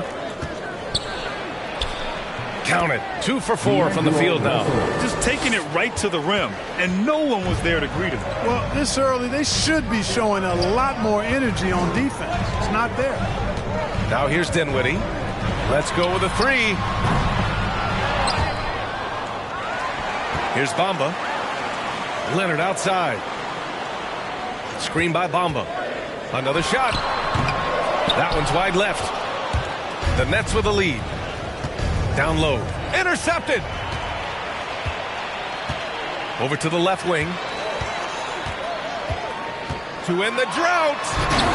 Count it. 2 for 4 from the field now. Just taking it right to the rim, and no one was there to greet him. Well, this early, they should be showing a lot more energy on defense. It's not there. Now here's Dinwiddie. Let's go with a 3. Here's Bamba. Leonard outside. Screen by Bamba. Another shot. That one's wide left. The Nets with a lead. Down low. Intercepted. Over to the left wing. To end the drought.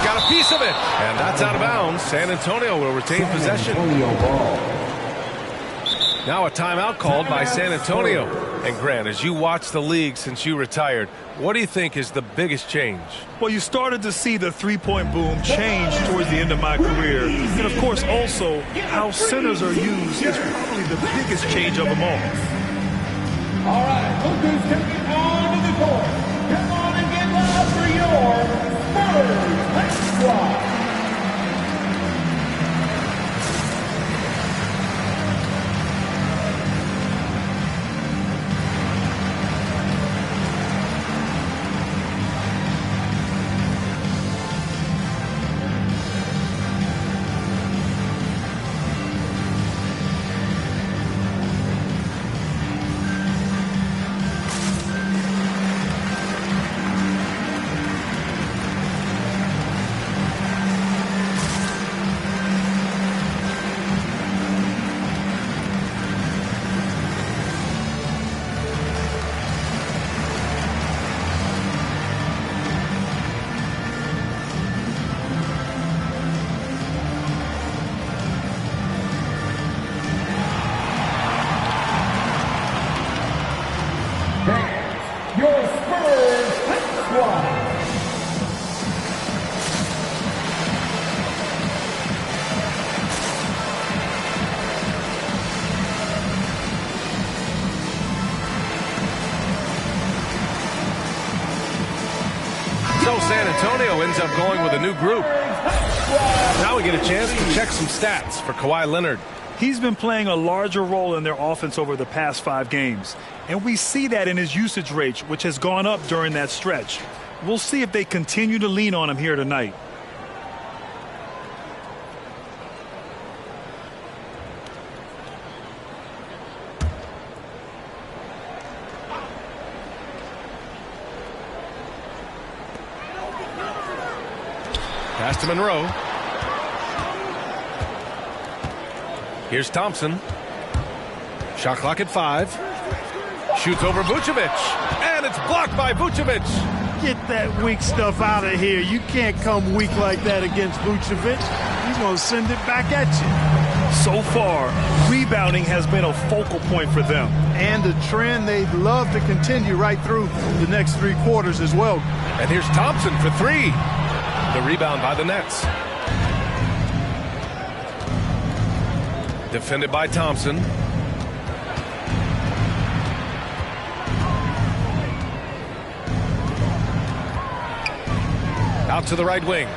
Got a piece of it. And that's out of bounds. San Antonio will retain possession. Now a timeout called by San Antonio. And Grant, as you watch the league since you retired, what do you think is the biggest change? Well, you started to see the three-point boom change towards the end of my career. And, of course, also how centers are used is probably the biggest change of them all. All right, look who's stepping onto the court. Come on and get loud for your Spurs Squad. San Antonio ends up going with a new group. Now we get a chance to check some stats for Kawhi Leonard. He's been playing a larger role in their offense over the past 5 games. And we see that in his usage rate, which has gone up during that stretch. We'll see if they continue to lean on him here tonight. Pass to Monroe. Here's Thompson. Shot clock at 5. Shoots over Vucevic. And it's blocked by Vucevic. Get that weak stuff out of here. You can't come weak like that against Vucevic. He's going to send it back at you. So far, rebounding has been a focal point for them. And a trend they'd love to continue right through the next 3 quarters as well. And here's Thompson for 3. The rebound by the Nets. Defended by Thompson. Out to the right wing.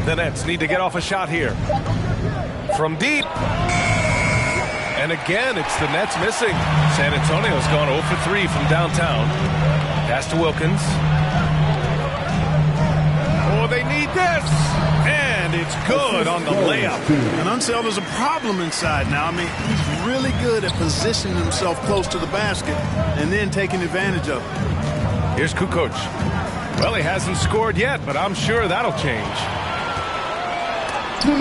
The Nets need to get off a shot here. From deep. And again, it's the Nets missing. San Antonio's gone 0 for 3 from downtown. Pass to Wilkins. Oh, they need this. And it's good on the layup. And Unseld is a problem inside now. I mean, he's really good at positioning himself close to the basket and then taking advantage of it. Here's Kukoc. Well, he hasn't scored yet, but I'm sure that'll change.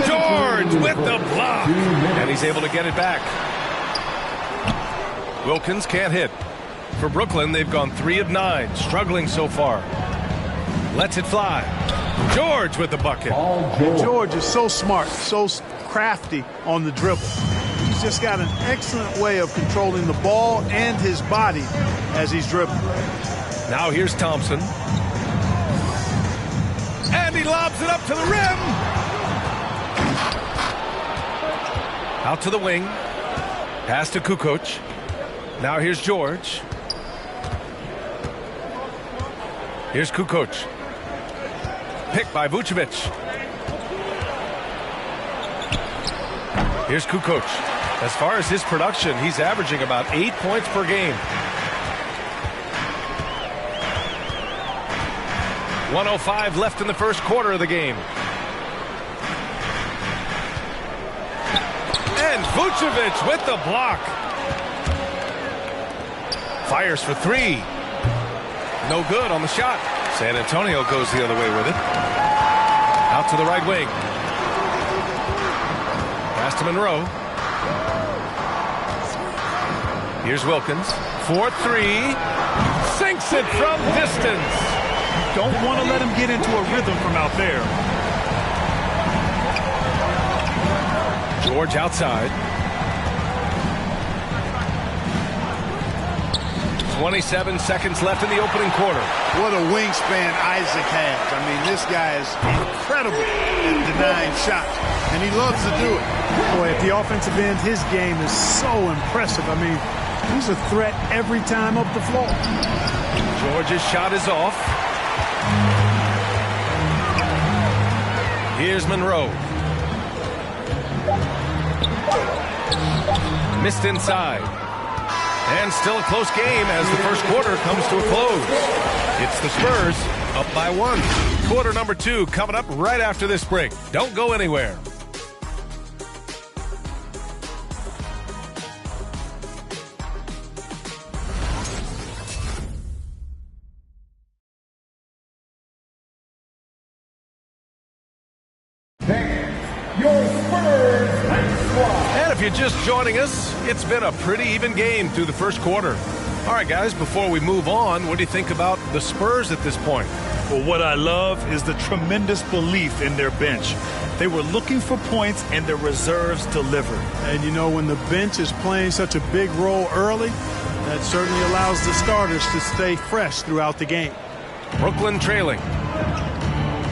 George with the block. And he's able to get it back. Wilkins can't hit. For Brooklyn, they've gone 3 of 9, struggling so far. Lets it fly. George with the bucket. George is so smart, so crafty on the dribble. He's just got an excellent way of controlling the ball and his body as he's dribbling. Now here's Thompson. lobs it up to the rim. Out to the wing. Pass to Kukoc. Now here's George. Here's Kukoc. Picked by Vucevic. Here's Kukoc. As far as his production, he's averaging about 8 points per game. 1:05 left in the first quarter of the game. And Vucevic with the block. Fires for three. No good on the shot. San Antonio goes the other way with it. Out to the right wing. Pass to Monroe. Here's Wilkins. 4-3. Sinks it from distance. Don't want to let him get into a rhythm from out there. George outside. 27 seconds left in the opening quarter. What a wingspan Isaac has. I mean, this guy is incredible at denying shots, and he loves to do it. Boy, at the offensive end, his game is so impressive. I mean, he's a threat every time up the floor. George's shot is off. Here's Monroe. Missed inside. And still a close game as the first quarter comes to a close. It's the Spurs up by 1. Quarter number 2 coming up right after this break. Don't go anywhere. And if you're just joining us, it's been a pretty even game through the first quarter. All right, guys, before we move on, what do you think about the Spurs at this point? Well, what I love is the tremendous belief in their bench. They were looking for points, and their reserves delivered. And, you know, when the bench is playing such a big role early, that certainly allows the starters to stay fresh throughout the game. Brooklyn trailing.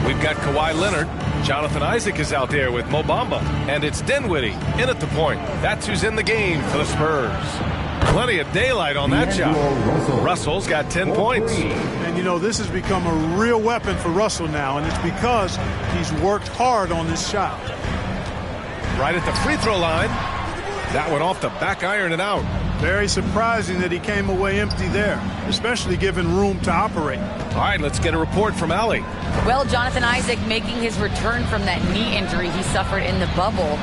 We've got Kawhi Leonard. Jonathan Isaac is out there with Mo Bamba. And it's Dinwiddie in at the point. That's who's in the game for the Spurs. Plenty of daylight on that shot. Russell's got 10 points. And, you know, this has become a real weapon for Russell now, and it's because he's worked hard on this shot. Right at the free throw line. That one off the back iron and out. Very surprising that he came away empty there, especially given room to operate. All right, let's get a report from Allie. Well, Jonathan Isaac making his return from that knee injury he suffered in the bubble.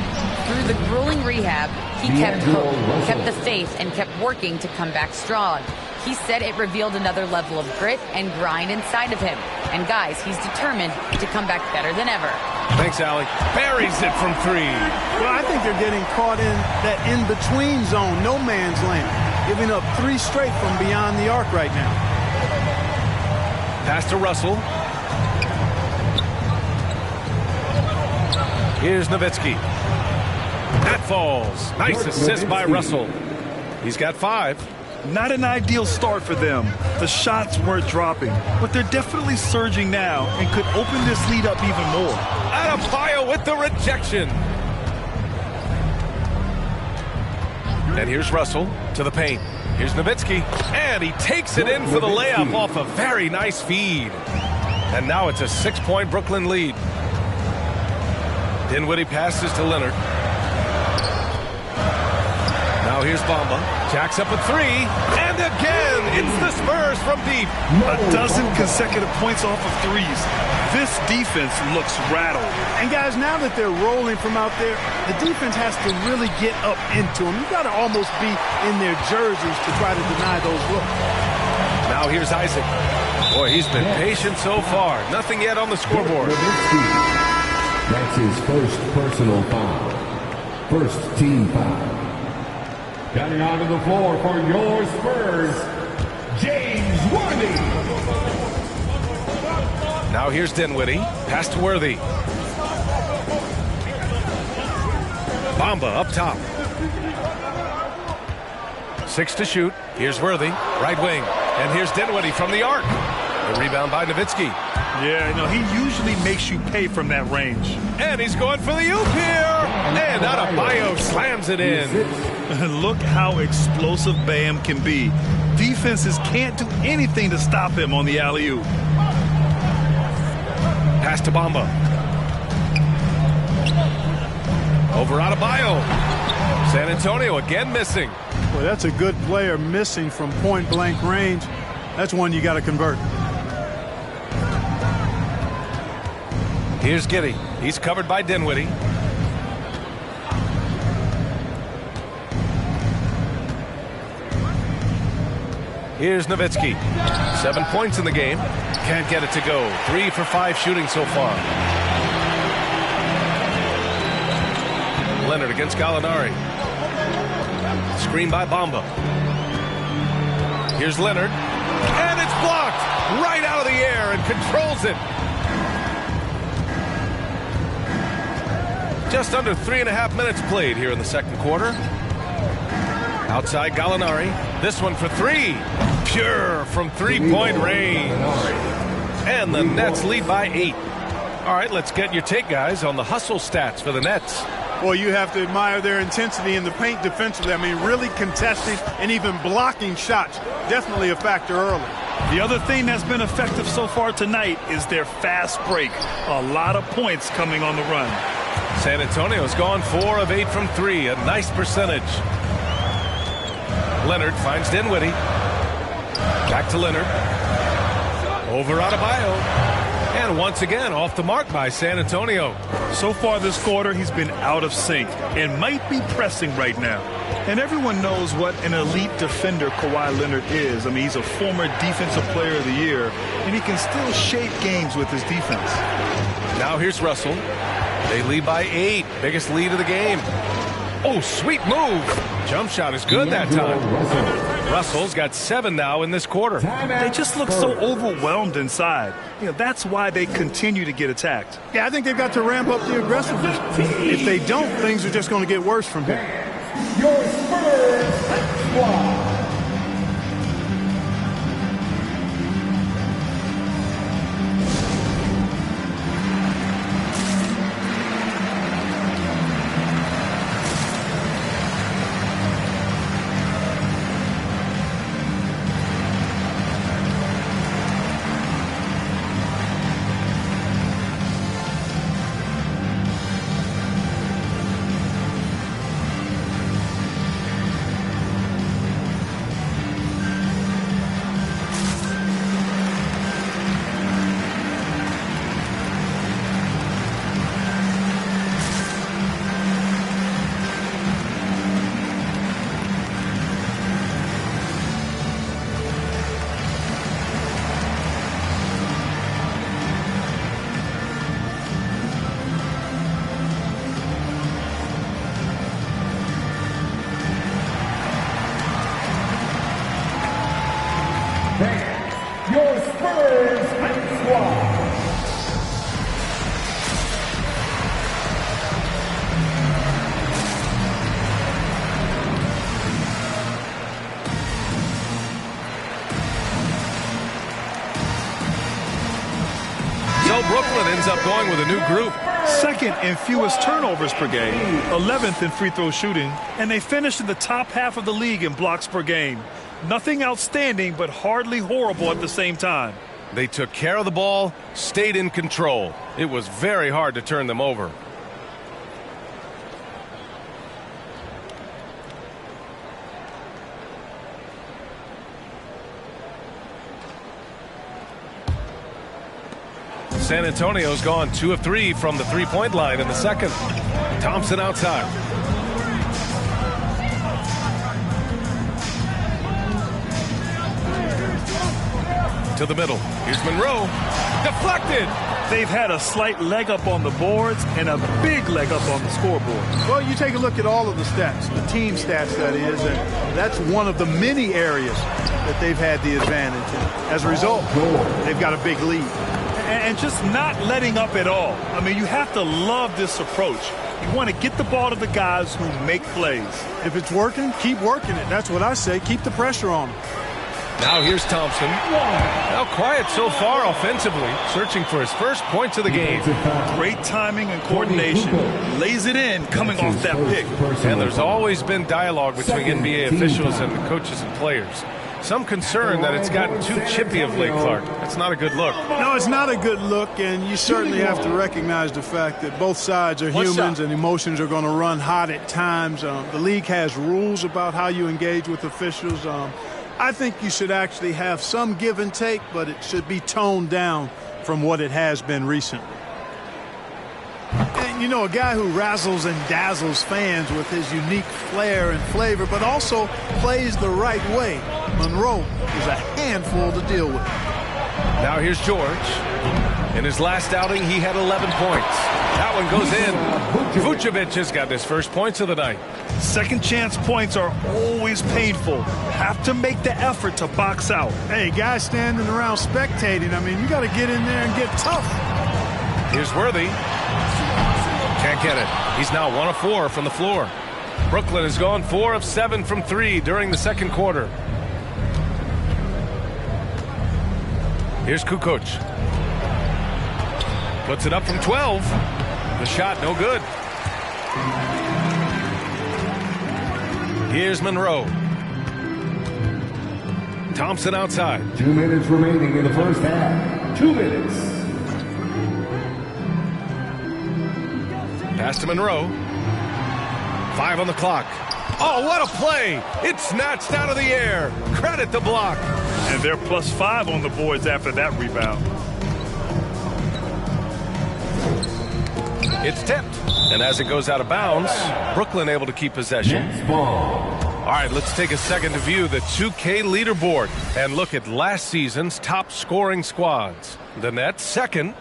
Through the grueling rehab, he kept hope, kept the faith, and kept working to come back strong. He said it revealed another level of grit and grind inside of him. And guys, he's determined to come back better than ever. Thanks, Allie. Buries it from 3. Well, I think they're getting caught in that in-between zone, no man's land, giving up 3 straight from beyond the arc right now. Pass to Russell. Here's Nowitzki. That falls. Nice assist by Russell. He's got 5. Not an ideal start for them. The shots weren't dropping, but they're definitely surging now and could open this lead up even more. Adebayo with the rejection. And here's Russell to the paint. Here's Nowitzki, and he takes it in for the layup off a very nice feed. And now it's a 6-point Brooklyn lead. Dinwiddie passes to Leonard. Now here's Bamba. Jacks up a 3. And again, it's the Spurs from deep. A dozen consecutive points off of threes. This defense looks rattled. And guys, now that they're rolling from out there, the defense has to really get up into them. You've got to almost be in their jerseys to try to deny those looks. Now here's Isaac. Boy, he's been patient so far. Nothing yet on the scoreboard. That's his first personal foul. First team foul. Coming onto the floor for your Spurs, James Worthy. Now here's Dinwiddie. Pass to Worthy. Bamba up top. 6 to shoot. Here's Worthy. Right wing. And here's Dinwiddie from the arc. The rebound by Nowitzki. Yeah, he usually makes you pay from that range. And he's going for the oop here. And Adebayo slams it in. Look how explosive Bam can be. Defenses can't do anything to stop him on the alley-oop. Pass to Bamba. Over Adebayo. San Antonio again missing. Boy, that's a good player missing from point-blank range. That's one you got to convert. Here's Giddey. He's covered by Dinwiddie. Here's Nowitzki. 7 points in the game. Can't get it to go. 3 for 5 shooting so far. Leonard against Gallinari. Screen by Bamba. Here's Leonard. And it's blocked right out of the air and controls it. Just under 3.5 minutes played here in the second quarter. Outside Gallinari. This one for 3. Pure from three-point range. And the Nets lead by 8. All right, let's get your take, guys, on the hustle stats for the Nets. Well, you have to admire their intensity in the paint defensively. I mean, really contesting and even blocking shots. Definitely a factor early. The other thing that's been effective so far tonight is their fast break. A lot of points coming on the run. San Antonio's gone 4 of 8 from 3. A nice percentage. Leonard finds Dinwiddie. Back to Leonard. Over Adebayo. And once again, off the mark by San Antonio. So far this quarter, he's been out of sync and might be pressing right now. And everyone knows what an elite defender Kawhi Leonard is. I mean, he's a former Defensive Player of the Year, and he can still shape games with his defense. Now here's Russell. They lead by 8. Biggest lead of the game. Oh, sweet move. Jump shot is good that time. Russell's got 7 now in this quarter. They just look so overwhelmed inside. That's why they continue to get attacked. Yeah, I think they've got to ramp up the aggressiveness. If they don't, things are just going to get worse from here. Your Spurs squad. Your Spurs squad. So Brooklyn ends up going with a new group. Second in fewest turnovers per game, 11th in free throw shooting, and they finished in the top half of the league in blocks per game. Nothing outstanding, but hardly horrible at the same time. They took care of the ball, stayed in control. It was very hard to turn them over. San Antonio's gone 2 of 3 from the three-point line in the second. Thompson outside. To the middle. Here's Monroe. Deflected. They've had a slight leg up on the boards and a big leg up on the scoreboard. Well, you take a look at all of the stats, the team stats that is, and that's one of the many areas that they've had the advantage. And as a result, they've got a big lead. And just not letting up at all. I mean, you have to love this approach. You want to get the ball to the guys who make plays. If it's working, keep working it. That's what I say. Keep the pressure on them. Now here's Thompson. Now quiet so far offensively, searching for his first points of the game. Great timing and coordination. Lays it in, coming off that pick. And there's always been dialogue between NBA officials and the coaches and players. Some concern that it's gotten too chippy of late, Clark. That's not a good look. No, it's not a good look, and you certainly have to recognize the fact that both sides are humans and emotions are going to run hot at times. The league has rules about how you engage with officials. I think you should actually have some give and take, but it should be toned down from what it has been recently. And, you know, a guy who razzles and dazzles fans with his unique flair and flavor, but also plays the right way. Monroe is a handful to deal with. Now here's George. In his last outing, he had 11 points. That one goes in. Vucevic has got his first points of the night. Second chance points are always painful. Have to make the effort to box out. Hey, guys standing around spectating, I mean, you got to get in there and get tough. Here's Worthy. Can't get it. He's now 1 of 4 from the floor. Brooklyn has gone 4 of 7 from 3 during the second quarter. Here's Kukoc. Puts it up from 12. The shot no good. Here's Monroe. Thompson outside. 2 minutes remaining in the first half. 2 minutes. Pass to Monroe. 5 on the clock. Oh, what a play! It's snatched out of the air. Credit the block. And they're +5 on the boards after that rebound. It's tipped. And as it goes out of bounds, Brooklyn able to keep possession. All right, let's take a second to view the 2K leaderboard and look at last season's top scoring squads. The Nets second.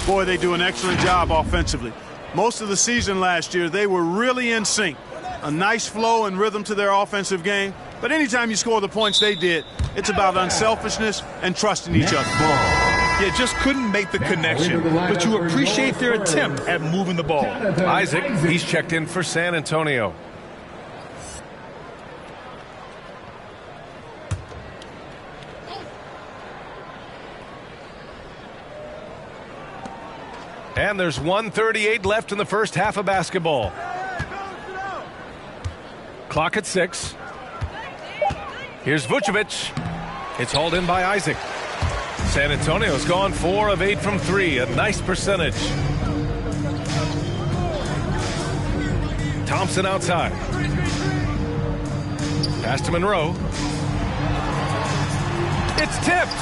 Boy, they do an excellent job offensively. Most of the season last year, they were really in sync. A nice flow and rhythm to their offensive game. But anytime you score the points they did, it's about unselfishness and trusting each other. Yeah, just couldn't make the connection, but you appreciate their attempt at moving the ball. Isaac, he's checked in for San Antonio. And there's 1:38 left in the first half of basketball. Clock at 6. Here's Vucevic. It's hauled in by Isaac. San Antonio's gone 4 of 8 from 3. A nice percentage. Thompson outside. Pass to Monroe. It's tipped.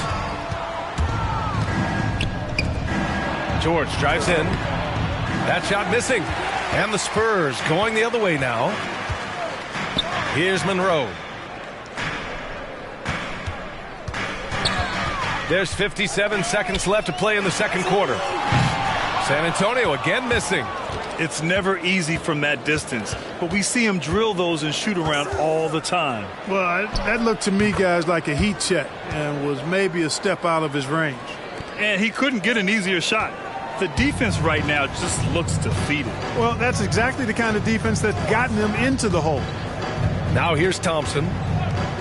George drives in. That shot missing. And the Spurs going the other way now. Here's Monroe. There's 57 seconds left to play in the second quarter. San Antonio again missing. It's never easy from that distance, but we see him drill those and shoot around all the time. Well, that looked to me, guys, like a heat check and was maybe a step out of his range. And he couldn't get an easier shot. The defense right now just looks defeated. Well, that's exactly the kind of defense that's gotten them into the hole. Now here's Thompson.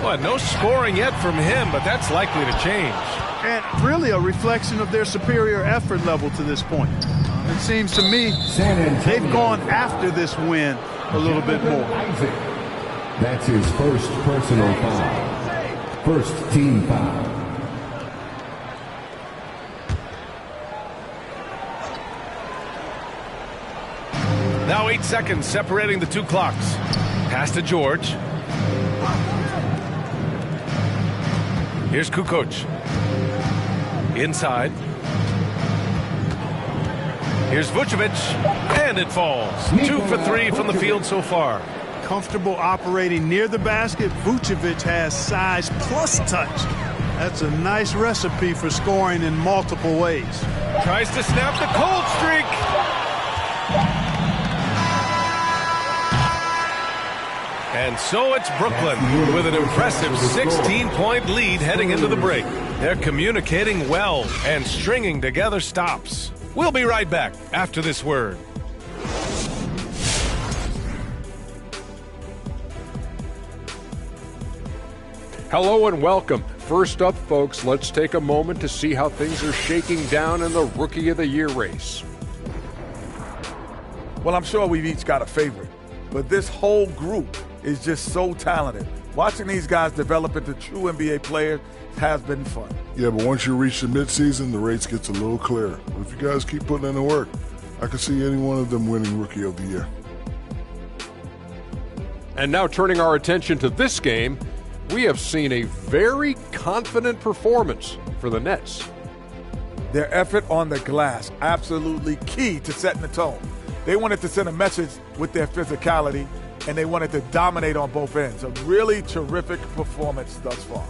Well, no scoring yet from him, but that's likely to change. And really a reflection of their superior effort level to this point. It seems to me they've gone after this win a little bit more. That's his first personal foul. First team foul. Now 8 seconds separating the two clocks. Pass to George. Here's Kukoc. Inside. Here's Vucevic. And it falls. 2 for 3 from the field so far. Comfortable operating near the basket. Vucevic has size plus touch. That's a nice recipe for scoring in multiple ways. Tries to snap the cold streak. And so it's Brooklyn with an impressive 16-point lead heading into the break. They're communicating well and stringing together stops. We'll be right back after this word. Hello and welcome. First up, folks, let's take a moment to see how things are shaking down in the Rookie of the Year race. Well, I'm sure we've each got a favorite, but this whole group is just so talented. Watching these guys develop into true NBA players has been fun. Yeah, but once you reach the midseason, the race gets a little clearer. But if you guys keep putting in the work, I can see any one of them winning Rookie of the Year. And now turning our attention to this game, we have seen a very confident performance for the Nets. Their effort on the glass, absolutely key to setting the tone. They wanted to send a message with their physicality, and they wanted to dominate on both ends. A really terrific performance thus far.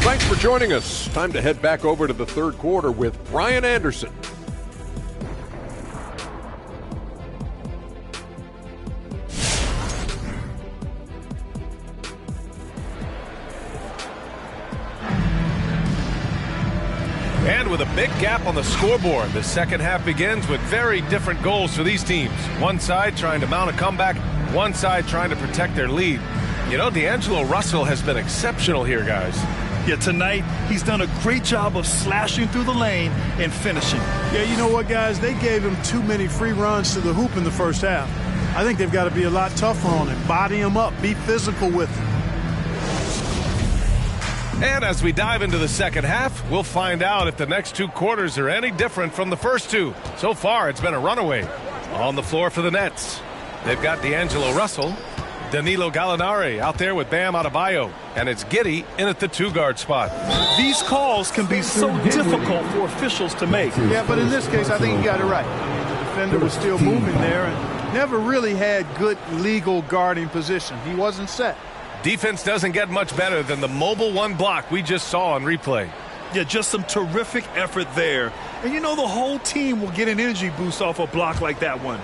Thanks for joining us. Time to head back over to the third quarter with Brian Anderson. And with a big gap on the scoreboard, the second half begins with very different goals for these teams. One side trying to mount a comeback, one side trying to protect their lead. You know, D'Angelo Russell has been exceptional here, guys. Yeah, tonight he's done a great job of slashing through the lane and finishing. Yeah, you know what, guys? They gave him too many free runs to the hoop in the first half. I think they've got to be a lot tougher on him. Body him up. Be physical with him. And as we dive into the second half, we'll find out if the next two quarters are any different from the first two. So far, it's been a runaway. On the floor for the Nets, they've got D'Angelo Russell, Danilo Gallinari out there with Bam Adebayo, and it's Giddey in at the two-guard spot. These calls can be so difficult for officials to make. Yeah, but in this case, I think he got it right. The defender was still moving there and never really had good legal guarding position. He wasn't set. Defense doesn't get much better than the mobile one block we just saw on replay. Yeah, just some terrific effort there. And you know the whole team will get an energy boost off a block like that one.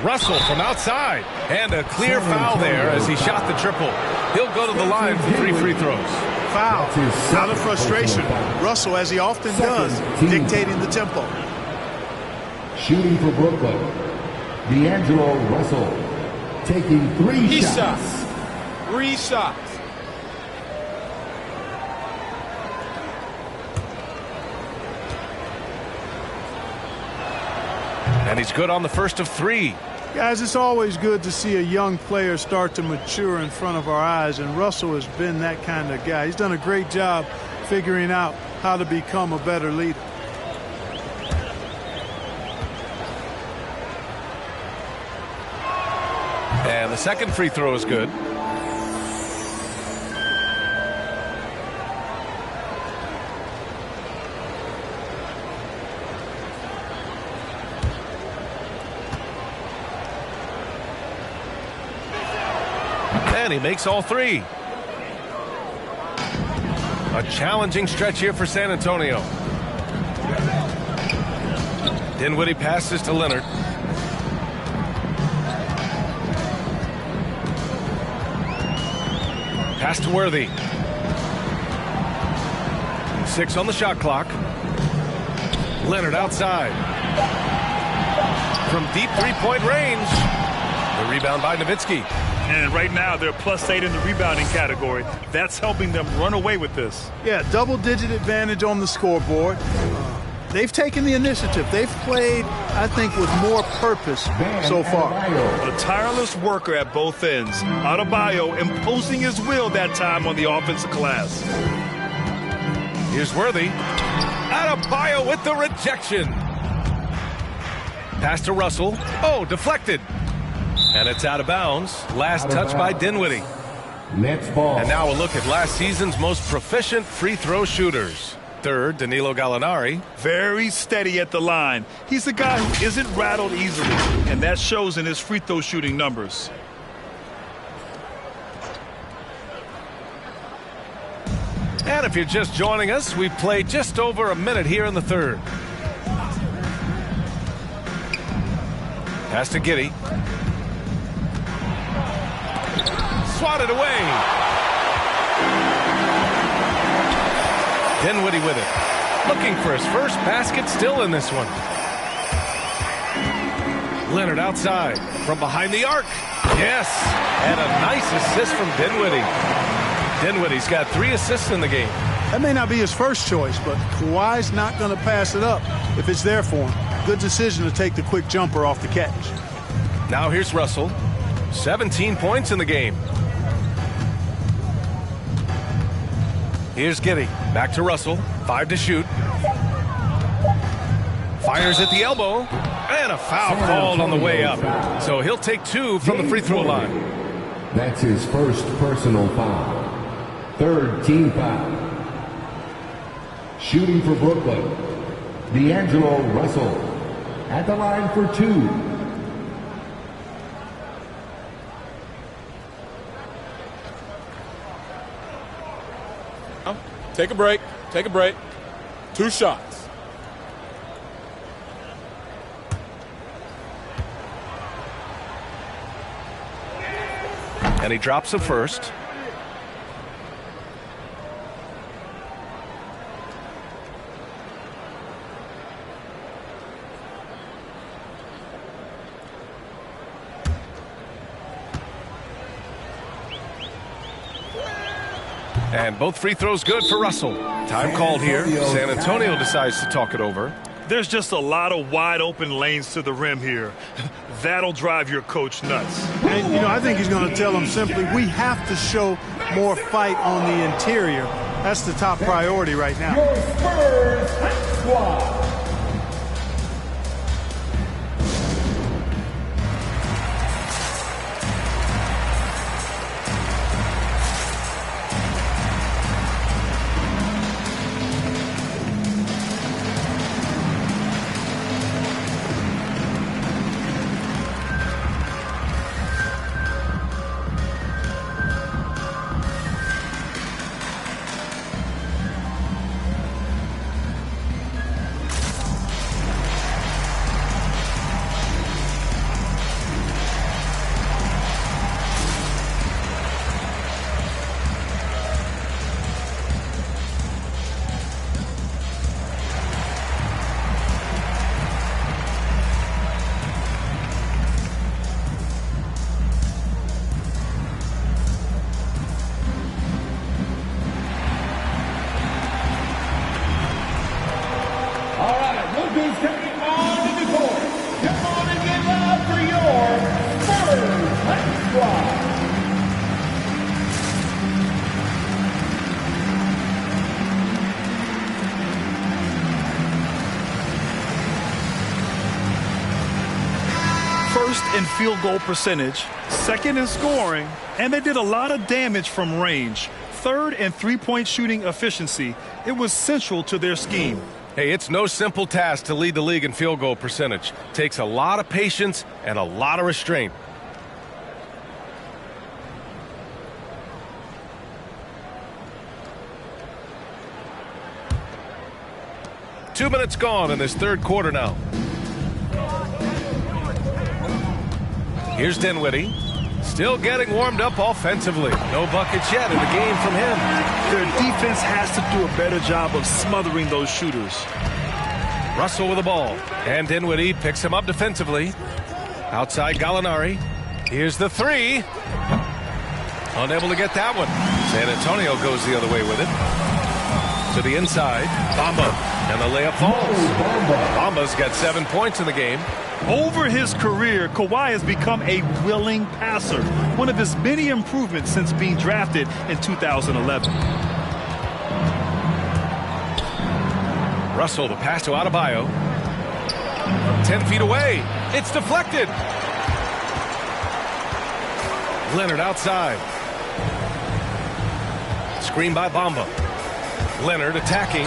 Russell from outside. And a clear foul there as he shot the triple. He'll go to the line for 3 free throws. Foul. Out of frustration. Russell, as he often does, dictating the tempo. Shooting for Brooklyn, D'Angelo Russell taking 3 shots. 3 shots. And he's good on the first of 3. Guys, it's always good to see a young player start to mature in front of our eyes, and Russell has been that kind of guy. He's done a great job figuring out how to become a better leader. And the second free throw is good. And he makes all 3. A challenging stretch here for San Antonio. Dinwiddie passes to Leonard. Pass to Worthy. 6 on the shot clock. Leonard outside. From deep three-point range. The rebound by Nowitzki. And right now they're +8 in the rebounding category. That's helping them run away with this. Yeah, double-digit advantage on the scoreboard. They've taken the initiative. They've played, I think, with more purpose so far. A tireless worker at both ends. Adebayo imposing his will that time on the offensive glass. Here's Worthy. Adebayo with the rejection. Pass to Russell. Oh, deflected. And it's out of bounds. Last touch by Dinwiddie. Nets ball. And now a look at last season's most proficient free throw shooters. Third, Danilo Gallinari. Very steady at the line. He's a guy who isn't rattled easily, and that shows in his free throw shooting numbers. And if you're just joining us, we've played just over a minute here in the third. Pass to Giddey. Swatted away. Dinwiddie with it. Looking for his first basket, still in this one. Leonard outside from behind the arc. Yes, and a nice assist from Dinwiddie. Dinwiddie's got 3 assists in the game. That may not be his first choice, but Kawhi's not going to pass it up if it's there for him. Good decision to take the quick jumper off the catch. Now here's Russell. 17 points in the game. Here's Giddey. Back to Russell. 5 to shoot. Fires at the elbow. And a foul called on the way up. So he'll take 2 from the free throw line. That's his first personal foul. 3rd team foul. Shooting for Brooklyn, D'Angelo Russell at the line for 2. Take a break. Take a break. 2 shots. And he drops the first. And both free throws good for Russell. Time called here. San Antonio decides to talk it over. There's just a lot of wide open lanes to the rim here. That'll drive your coach nuts. And, I think he's going to tell them simply, we have to show more fight on the interior. That's the top priority right now. Your Spurs squad. First in field goal percentage, second in scoring, and they did a lot of damage from range. Third in three-point shooting efficiency. It was central to their scheme. Hey, it's no simple task to lead the league in field goal percentage. Takes a lot of patience and a lot of restraint. Two minutes gone in this third quarter now. Here's Dinwiddie. Still getting warmed up offensively. No buckets yet in the game from him. Their defense has to do a better job of smothering those shooters. Russell with the ball. And Dinwiddie picks him up defensively. Outside Gallinari. Here's the three. Unable to get that one. San Antonio goes the other way with it. To the inside. Bamba. And the layup falls. Bamba's got 7 points in the game. Over his career, Kawhi has become a willing passer, one of his many improvements since being drafted in 2011. Russell, the pass to Adebayo. 10 feet away. It's deflected. Leonard outside. Screen by Bamba. Leonard attacking.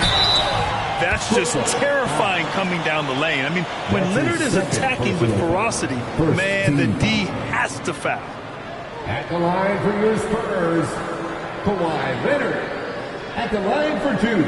That's just terrifying coming down the lane. I mean, when Leonard is attacking with ferocity, man, the D has to foul. At the line for your Spurs, Kawhi Leonard. At the line for two.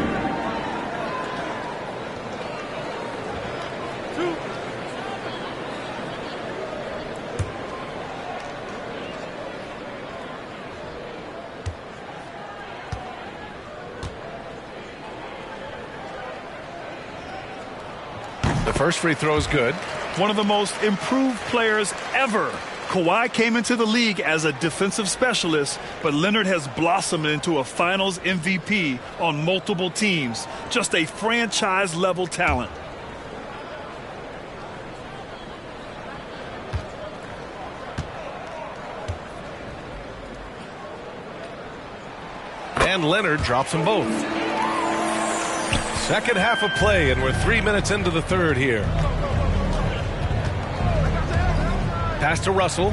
The first free throw is good. One of the most improved players ever. Kawhi came into the league as a defensive specialist, but Leonard has blossomed into a finals MVP on multiple teams. Just a franchise-level talent. And Leonard drops them both. Second half of play, and we're 3 minutes into the third here. Pass to Russell.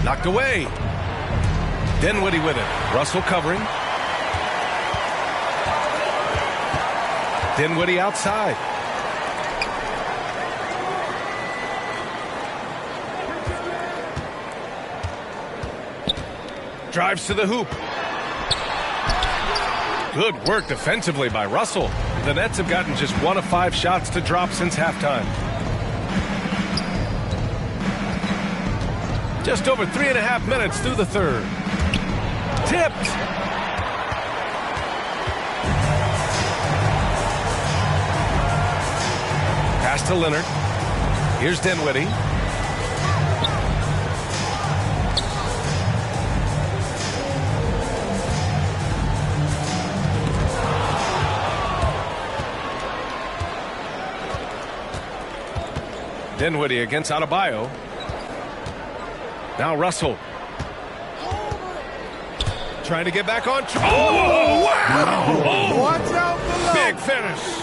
Knocked away. Dinwiddie with it. Russell covering. Dinwiddie outside. Drives to the hoop. Good work defensively by Russell. The Nets have gotten just 1 of 5 shots to drop since halftime. Just over 3.5 minutes through the third. Tipped. Pass to Leonard. Here's Dinwiddie. Dinwiddie against Adebayo. Now Russell. Trying to get back on. Oh, wow! Watch out below. Big finish.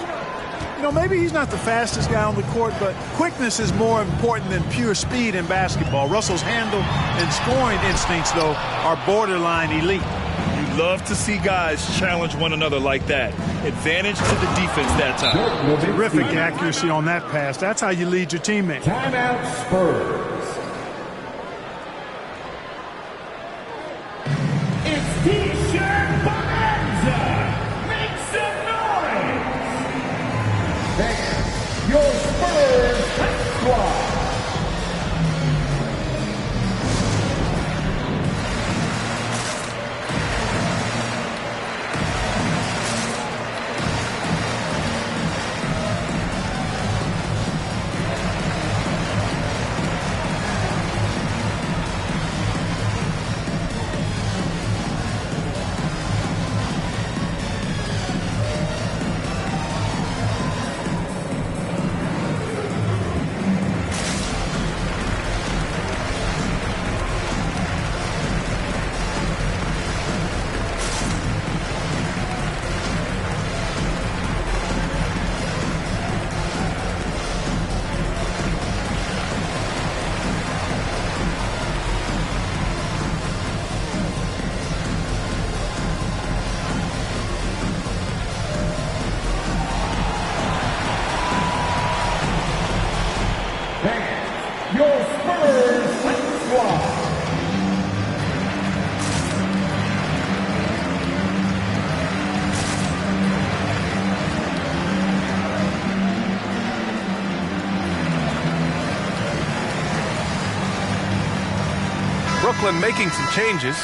You know, maybe he's not the fastest guy on the court, but quickness is more important than pure speed in basketball. Russell's handle and scoring instincts, though, are borderline elite. You love to see guys challenge one another like that. Advantage to the defense that time. Terrific accuracy on that pass. That's how you lead your teammate. Timeout Spurs. It's T-shirt Bonanza. Make some noise. And your Spurs squad. Your Spurs squad. Brooklyn making some changes.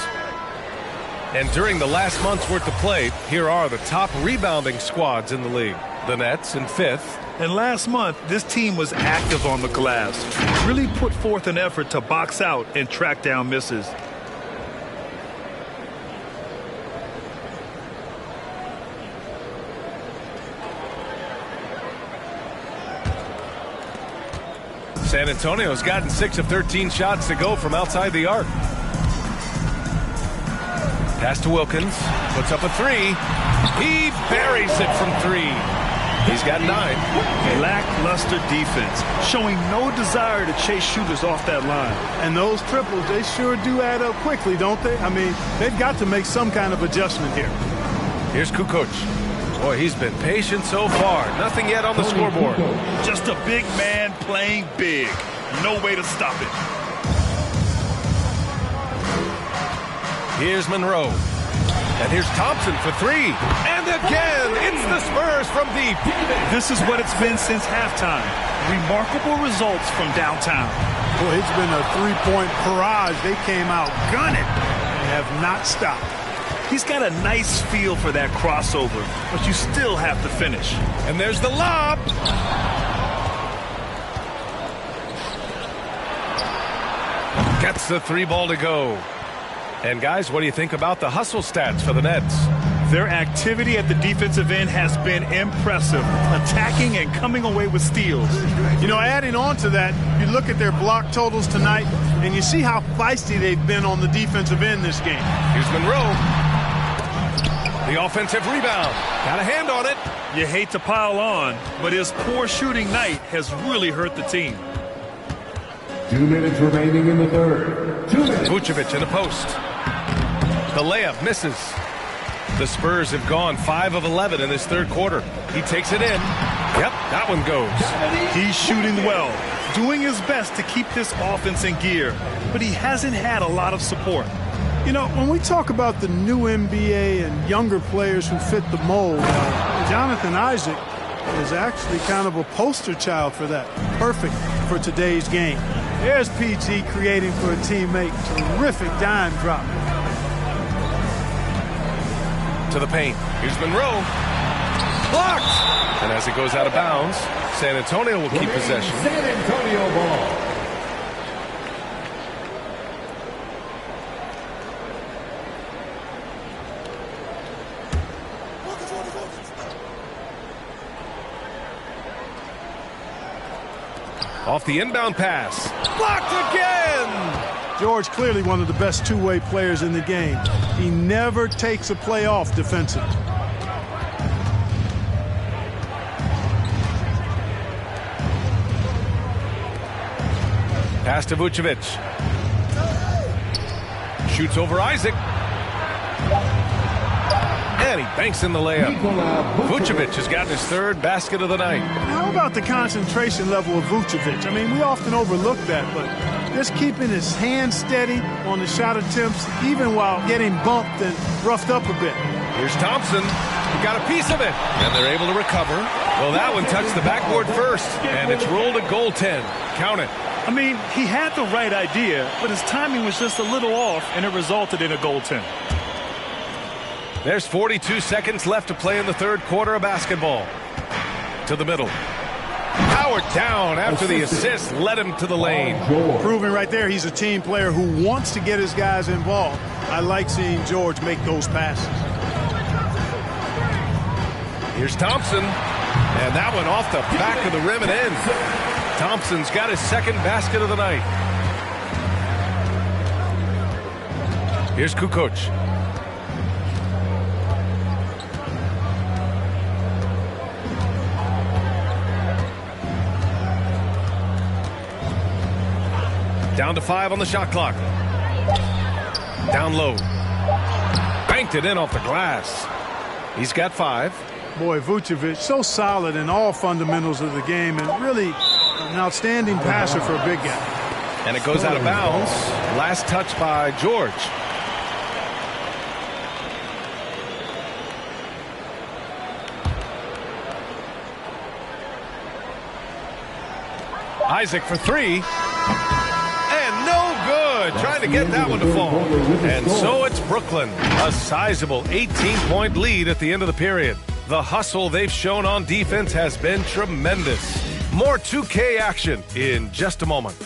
And during the last month's worth of play, here are the top rebounding squads in the league. The Nets in 5th. And last month, this team was active on the glass. Really put forth an effort to box out and track down misses. San Antonio's gotten 6 of 13 shots to go from outside the arc. Pass to Wilkins. Puts up a 3. He buries it from 3. He's got 9. Lackluster defense, showing no desire to chase shooters off that line. And those triples, they sure do add up quickly, don't they? I mean, they've got to make some kind of adjustment here. Here's Kukoc. Boy, he's been patient so far. Nothing yet on the scoreboard. Just a big man playing big. No way to stop it. Here's Monroe. And here's Thompson for 3. And again, it's the Spurs from deep. This is what it's been since halftime. Remarkable results from downtown. Boy, it's been a three-point barrage. They came out gunning and have not stopped. He's got a nice feel for that crossover, but you still have to finish. And there's the lob. Gets the 3 ball to go. And guys, what do you think about the hustle stats for the Nets? Their activity at the defensive end has been impressive, attacking and coming away with steals. You know, adding on to that, you look at their block totals tonight, and you see how feisty they've been on the defensive end this game. Here's Monroe. The offensive rebound. Got a hand on it. You hate to pile on, but his poor shooting night has really hurt the team. 2 minutes remaining in the third. 2 minutes. Vucevic in the post. The layup misses. The Spurs have gone 5 of 11 in this third quarter. He takes it in. Yep, that one goes. He's shooting well, doing his best to keep this offense in gear, but he hasn't had a lot of support. You know, when we talk about the new NBA and younger players who fit the mold, Jonathan Isaac is actually kind of a poster child for that. Perfect for today's game. There's PG creating for a teammate. Terrific dime drop. To the paint. Here's Monroe. Blocked! And as it goes out of bounds, San Antonio will keep possession. San Antonio ball. Off the inbound pass. Blocked again! George clearly one of the best two-way players in the game. He never takes a play off defensively. Pass to Vucevic. Shoots over Isaac. And he banks in the layup. Vucevic has gotten his 3rd basket of the night. How about the concentration level of Vucevic? I mean, we often overlook that, but just keeping his hands steady on the shot attempts, even while getting bumped and roughed up a bit. Here's Thompson. He got a piece of it. And they're able to recover. Well, that one touched the backboard first, and it's rolled a goaltend. Count it. I mean, he had the right idea, but his timing was just a little off, and it resulted in a goaltend. There's 42 seconds left to play in the third quarter of basketball. To the middle. Howard down after the assist led him to the lane. Proving right there he's a team player who wants to get his guys involved. I like seeing George make those passes. Here's Thompson. And that one off the back of the rim and in. Thompson's got his 2nd basket of the night. Here's Kukoc. Down to 5 on the shot clock. Down low. Banked it in off the glass. He's got 5. Boy, Vucevic, so solid in all fundamentals of the game and really an outstanding passer for a big guy. And it goes out of bounds. Last touch by George. Isaac for 3. Trying to get that one to fall. And so it's Brooklyn. A sizable 18-point lead at the end of the period. The hustle they've shown on defense has been tremendous. More 2K action in just a moment.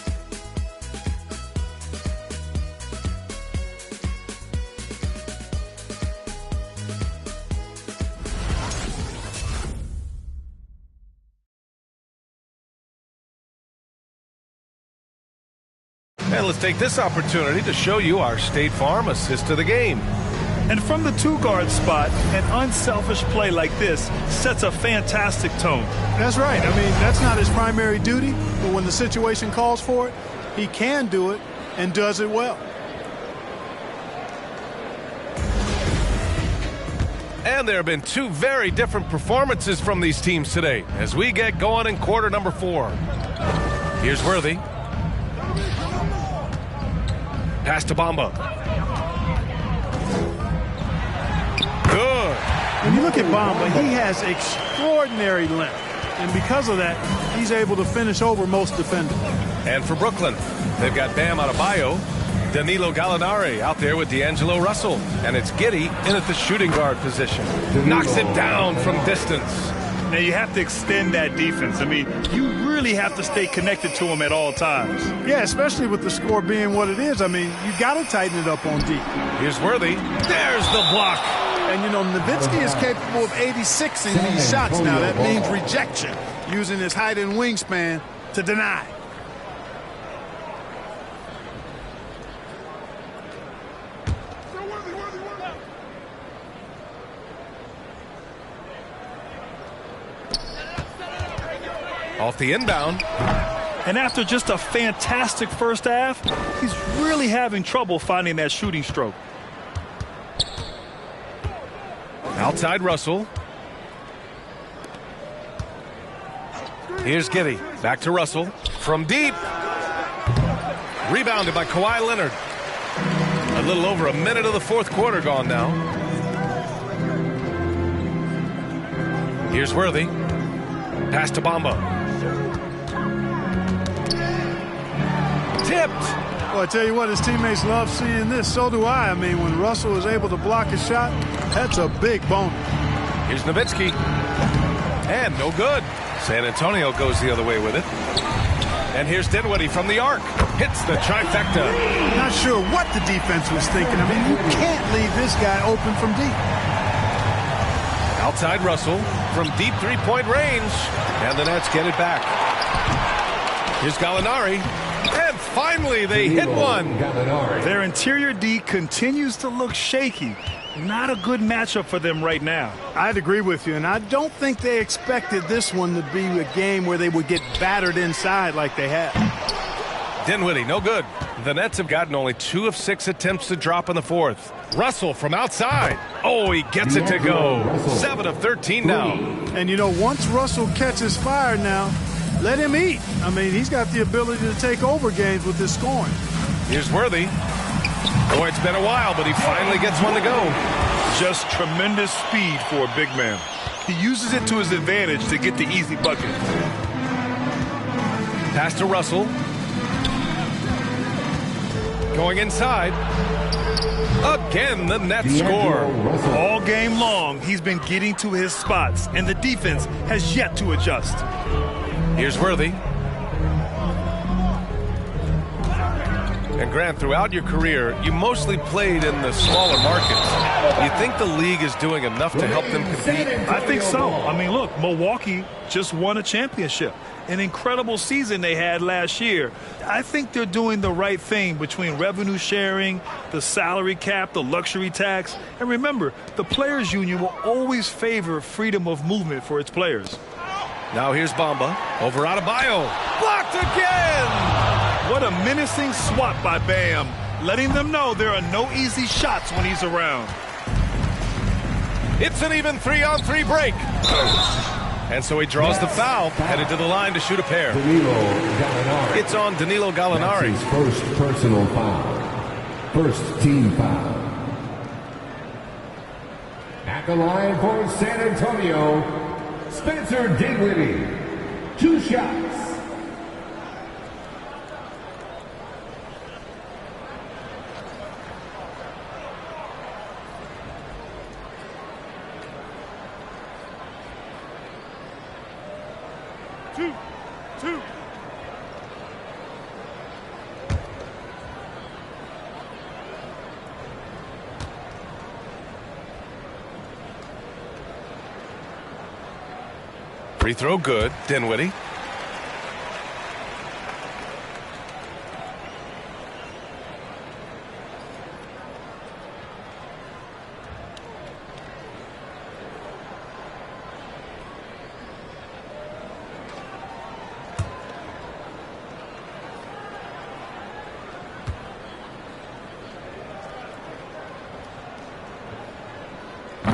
And let's take this opportunity to show you our State Farm assist to the game. And from the 2-guard spot, an unselfish play like this sets a fantastic tone. That's right. I mean, that's not his primary duty, but when the situation calls for it, he can do it and does it well. And there have been 2 very different performances from these teams today as we get going in quarter number 4. Here's Worthy. Pass to Bamba. Good. When you look at Bamba, he has extraordinary length. And because of that, he's able to finish over most defenders. And for Brooklyn, they've got Bam Adebayo, Danilo Gallinari out there with D'Angelo Russell. And it's Giddey in at the shooting guard position. Knocks it down from distance. Now, you have to extend that defense. I mean, you really have to stay connected to him at all times. Yeah, especially with the score being what it is. I mean, you got to tighten it up on D. Here's Worthy. There's the block. And, you know, Nowitzki is capable of 86ing these shots now. That means rejection, using his height and wingspan to deny. Off the inbound. And after just a fantastic first half, he's really having trouble finding that shooting stroke. Outside Russell. Here's Giddey. Back to Russell. From deep. Rebounded by Kawhi Leonard. A little over a minute of the fourth quarter gone now. Here's Worthy. Pass to Bamba. Tipped. Well, I tell you what, his teammates love seeing this. So do I. I mean, when Russell is able to block a shot, that's a big bonus. Here's Nowitzki. And no good. San Antonio goes the other way with it. And here's Dinwiddie from the arc. Hits the trifecta. Not sure what the defense was thinking. I mean, you can't leave this guy open from deep. Outside Russell from deep three-point range. And the Nets get it back. Here's Gallinari. And finally, they hit one. Their interior D continues to look shaky. Not a good matchup for them right now. I'd agree with you, and I don't think they expected this one to be a game where they would get battered inside like they have. Dinwiddie, no good. The Nets have gotten only 2 of 6 attempts to drop in the fourth. Russell from outside. Oh, he gets it to go. 7 of 13 now. And, you know, once Russell catches fire now, let him eat. I mean, he's got the ability to take over games with his scoring. Here's Worthy. Boy, it's been a while, but he finally gets one to go. Just tremendous speed for a big man. He uses it to his advantage to get the easy bucket. Pass to Russell. Going inside. Again, the Nets score. All game long, he's been getting to his spots, and the defense has yet to adjust. Here's Worthy. And Grant, throughout your career, you mostly played in the smaller markets. You think the league is doing enough to help them compete? I think so. I mean, look, Milwaukee just won a championship. An incredible season they had last year. I think they're doing the right thing between revenue sharing, the salary cap, the luxury tax. And remember, the players' union will always favor freedom of movement for its players. Now here's Bamba. Over Adebayo. Blocked again! What a menacing swat by Bam, letting them know there are no easy shots when he's around. It's an even 3-on-3 break. And so he draws the foul, headed to the line to shoot a pair. It's on Danilo Gallinari. That's his first personal foul. First team foul. At the line for San Antonio, Spencer Dinwiddie. 2 shots. Two. Free throw good. Dinwiddie.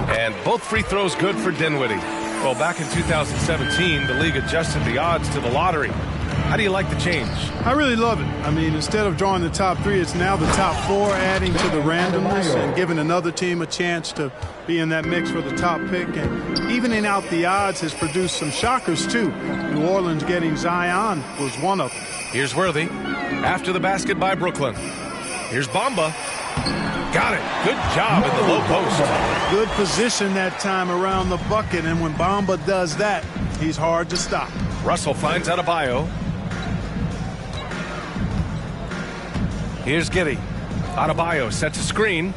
And both free throws good for Dinwiddie. Well, back in 2017, the league adjusted the odds to the lottery. How do you like the change? I really love it. I mean, instead of drawing the top 3, it's now the top 4, adding to the randomness and giving another team a chance to be in that mix for the top pick. And evening out the odds has produced some shockers, too. New Orleans getting Zion was one of them. Here's Worthy. After the basket by Brooklyn. Here's Bamba. Got it. Good job in the low post. Good position that time around the bucket, and when Bamba does that, he's hard to stop. Russell finds Adebayo. Here's Giddey. Adebayo sets a screen.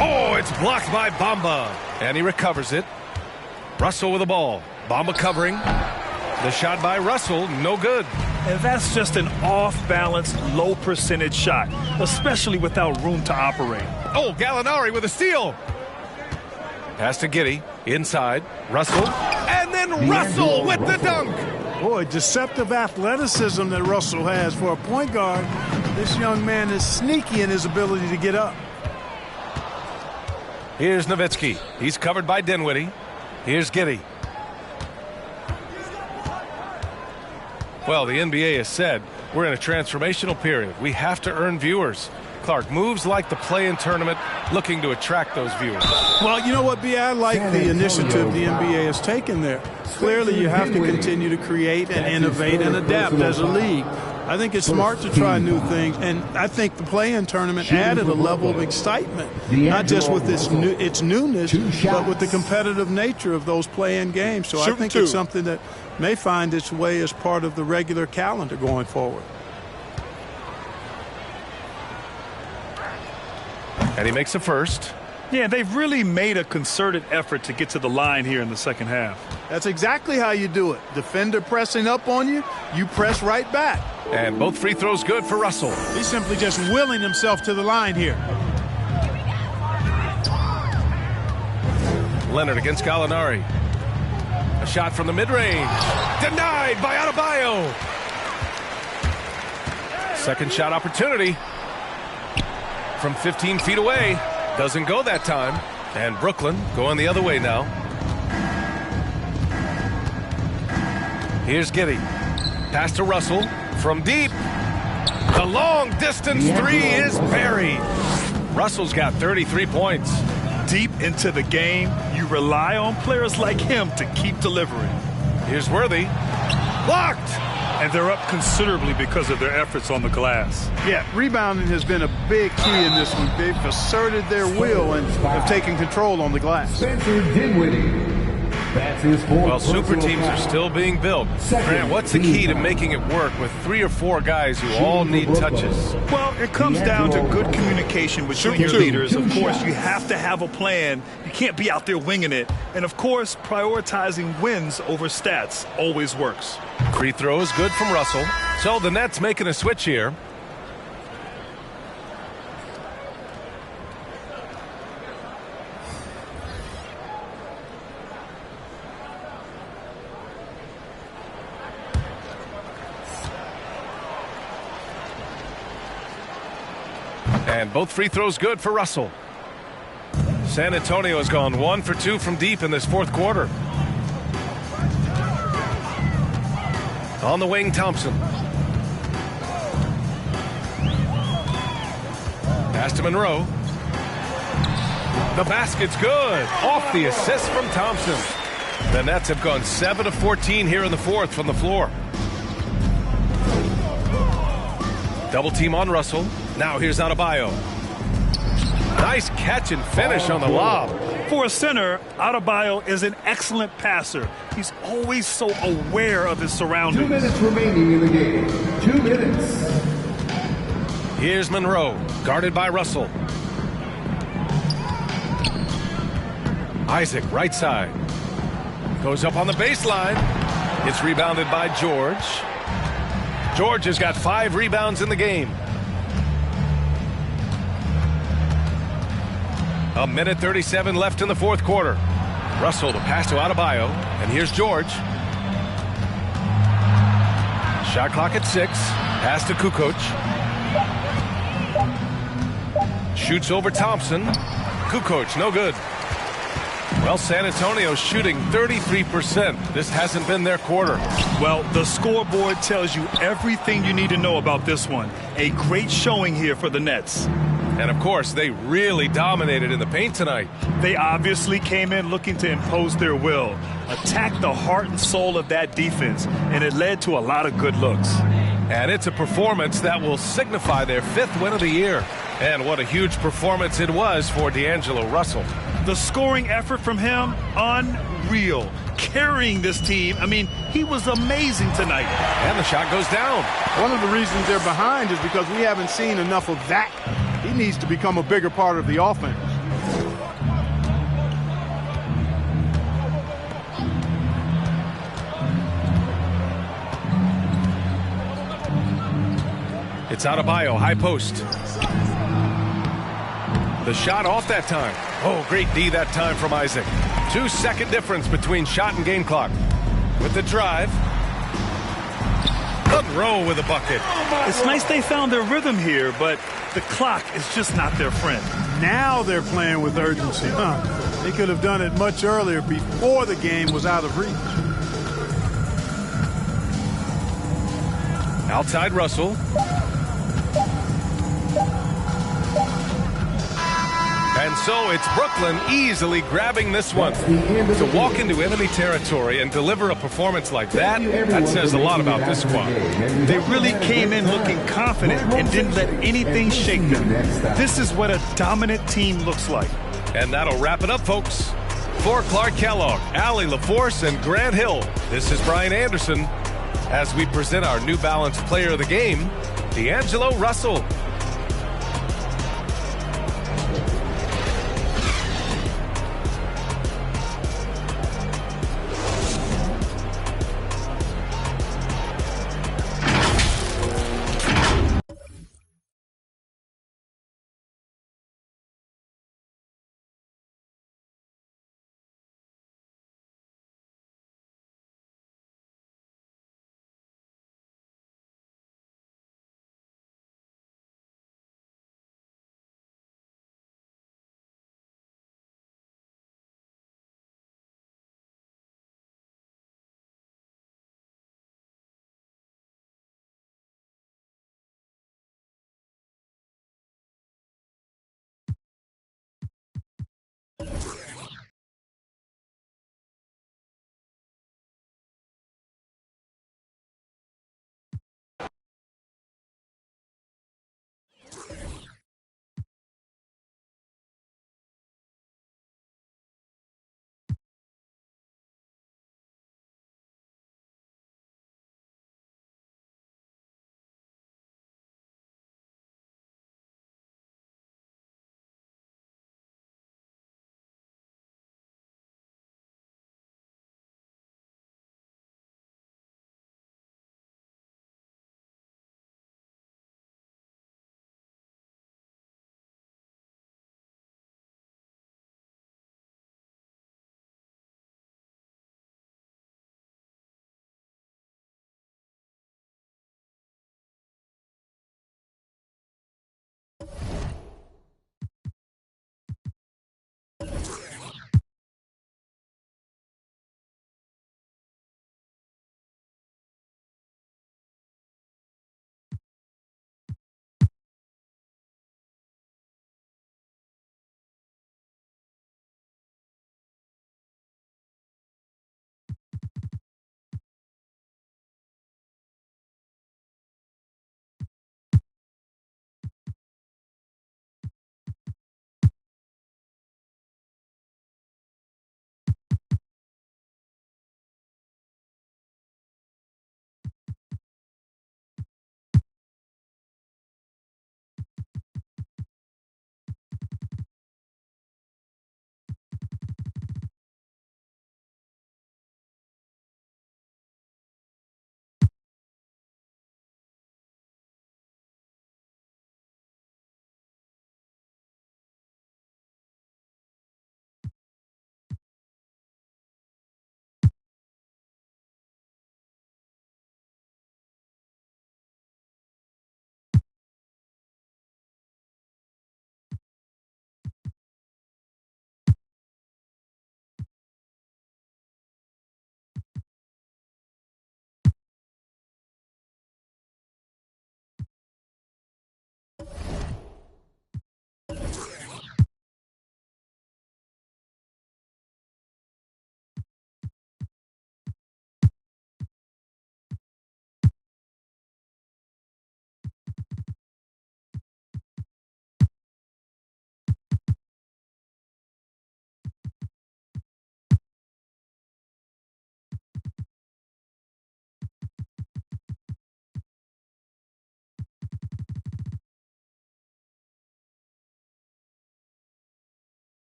Oh, it's blocked by Bamba. And he recovers it. Russell with the ball. Bamba covering. The shot by Russell, no good. And that's just an off-balance, low-percentage shot, especially without room to operate. Oh, Gallinari with a steal. Pass to Giddey. Inside. Russell. And then Russell with the dunk. Boy, deceptive athleticism that Russell has for a point guard. This young man is sneaky in his ability to get up. Here's Nowitzki. He's covered by Dinwiddie. Here's Giddey. Well, the NBA has said we're in a transformational period. We have to earn viewers. Clark, moves like the play-in tournament looking to attract those viewers. Well, you know what, B? I like the initiative the NBA has taken there. Clearly, you have to continue to create and innovate and adapt as a league. I think it's smart to try new things, and I think the play-in tournament added a level of excitement, not just with its newness, but with the competitive nature of those play-in games. So I think it's something that may find its way as part of the regular calendar going forward. And he makes a first. Yeah, they've really made a concerted effort to get to the line here in the second half. That's exactly how you do it. Defender pressing up on you, you press right back. And both free throws good for Russell. He's simply just willing himself to the line here. Leonard against Gallinari. A shot from the mid-range. Denied by Adebayo. Second shot opportunity. From 15 feet away. Doesn't go that time. And Brooklyn going the other way now. Here's Giddey. Pass to Russell. From deep. The long distance three is buried. Russell's got 33 points. Deep into the game, you rely on players like him to keep delivering. Here's Worthy. Blocked. And they're up considerably because of their efforts on the glass. Yeah, rebounding has been a big key in this one. They've asserted their will and have taken control on the glass. Spencer Dinwiddie. That's his fourth. Well, super teams are still being built. Grant, what's the key to making it work with 3 or 4 guys who all need touches? Well, it comes down to good communication between your leaders. Of course, you have to have a plan. You can't be out there winging it. And, of course, prioritizing wins over stats always works. Free throw is good from Russell. So the Nets making a switch here. And both free throws good for Russell. San Antonio has gone 1 for 2 from deep in this fourth quarter. On the wing, Thompson. Pass to Monroe. The basket's good. Off the assist from Thompson. The Nets have gone 7 of 14 here in the fourth from the floor. Double team on Russell. Now here's Adebayo. Nice catch and finish on the lob. For a center, Adebayo is an excellent passer. He's always so aware of his surroundings. 2 minutes remaining in the game. 2 minutes. Here's Monroe, guarded by Russell. Isaac, right side. Goes up on the baseline. It's rebounded by George. George has got 5 rebounds in the game. A minute 37 left in the fourth quarter. Russell to pass to Adebayo. And here's George. Shot clock at 6. Pass to Kukoc. Shoots over Thompson. Kukoc, no good. Well, San Antonio's shooting 33%. This hasn't been their quarter. Well, the scoreboard tells you everything you need to know about this one. A great showing here for the Nets. And, of course, they really dominated in the paint tonight. They obviously came in looking to impose their will, attack the heart and soul of that defense, and it led to a lot of good looks. And it's a performance that will signify their 5th win of the year. And what a huge performance it was for D'Angelo Russell. The scoring effort from him, unreal. Carrying this team. I mean, he was amazing tonight. And the shot goes down. One of the reasons they're behind is because we haven't seen enough of that. He needs to become a bigger part of the offense. It's Adebayo, high post. The shot off that time. Oh, great D that time from Isaac. 2-second difference between shot and game clock. With the drive. Monroe with a bucket. It's nice they found their rhythm here, but the clock is just not their friend. Now they're playing with urgency. They could have done it much earlier before the game was out of reach. Outside Russell. And so it's Brooklyn easily grabbing this one. To walk into enemy territory and deliver a performance like that, that says a lot about this squad. They really came in looking confident and didn't let anything shake them. This is what a dominant team looks like. And that'll wrap it up, folks. For Clark Kellogg, Allie LaForce, and Grant Hill, this is Brian Anderson as we present our New Balance Player of the Game, D'Angelo Russell.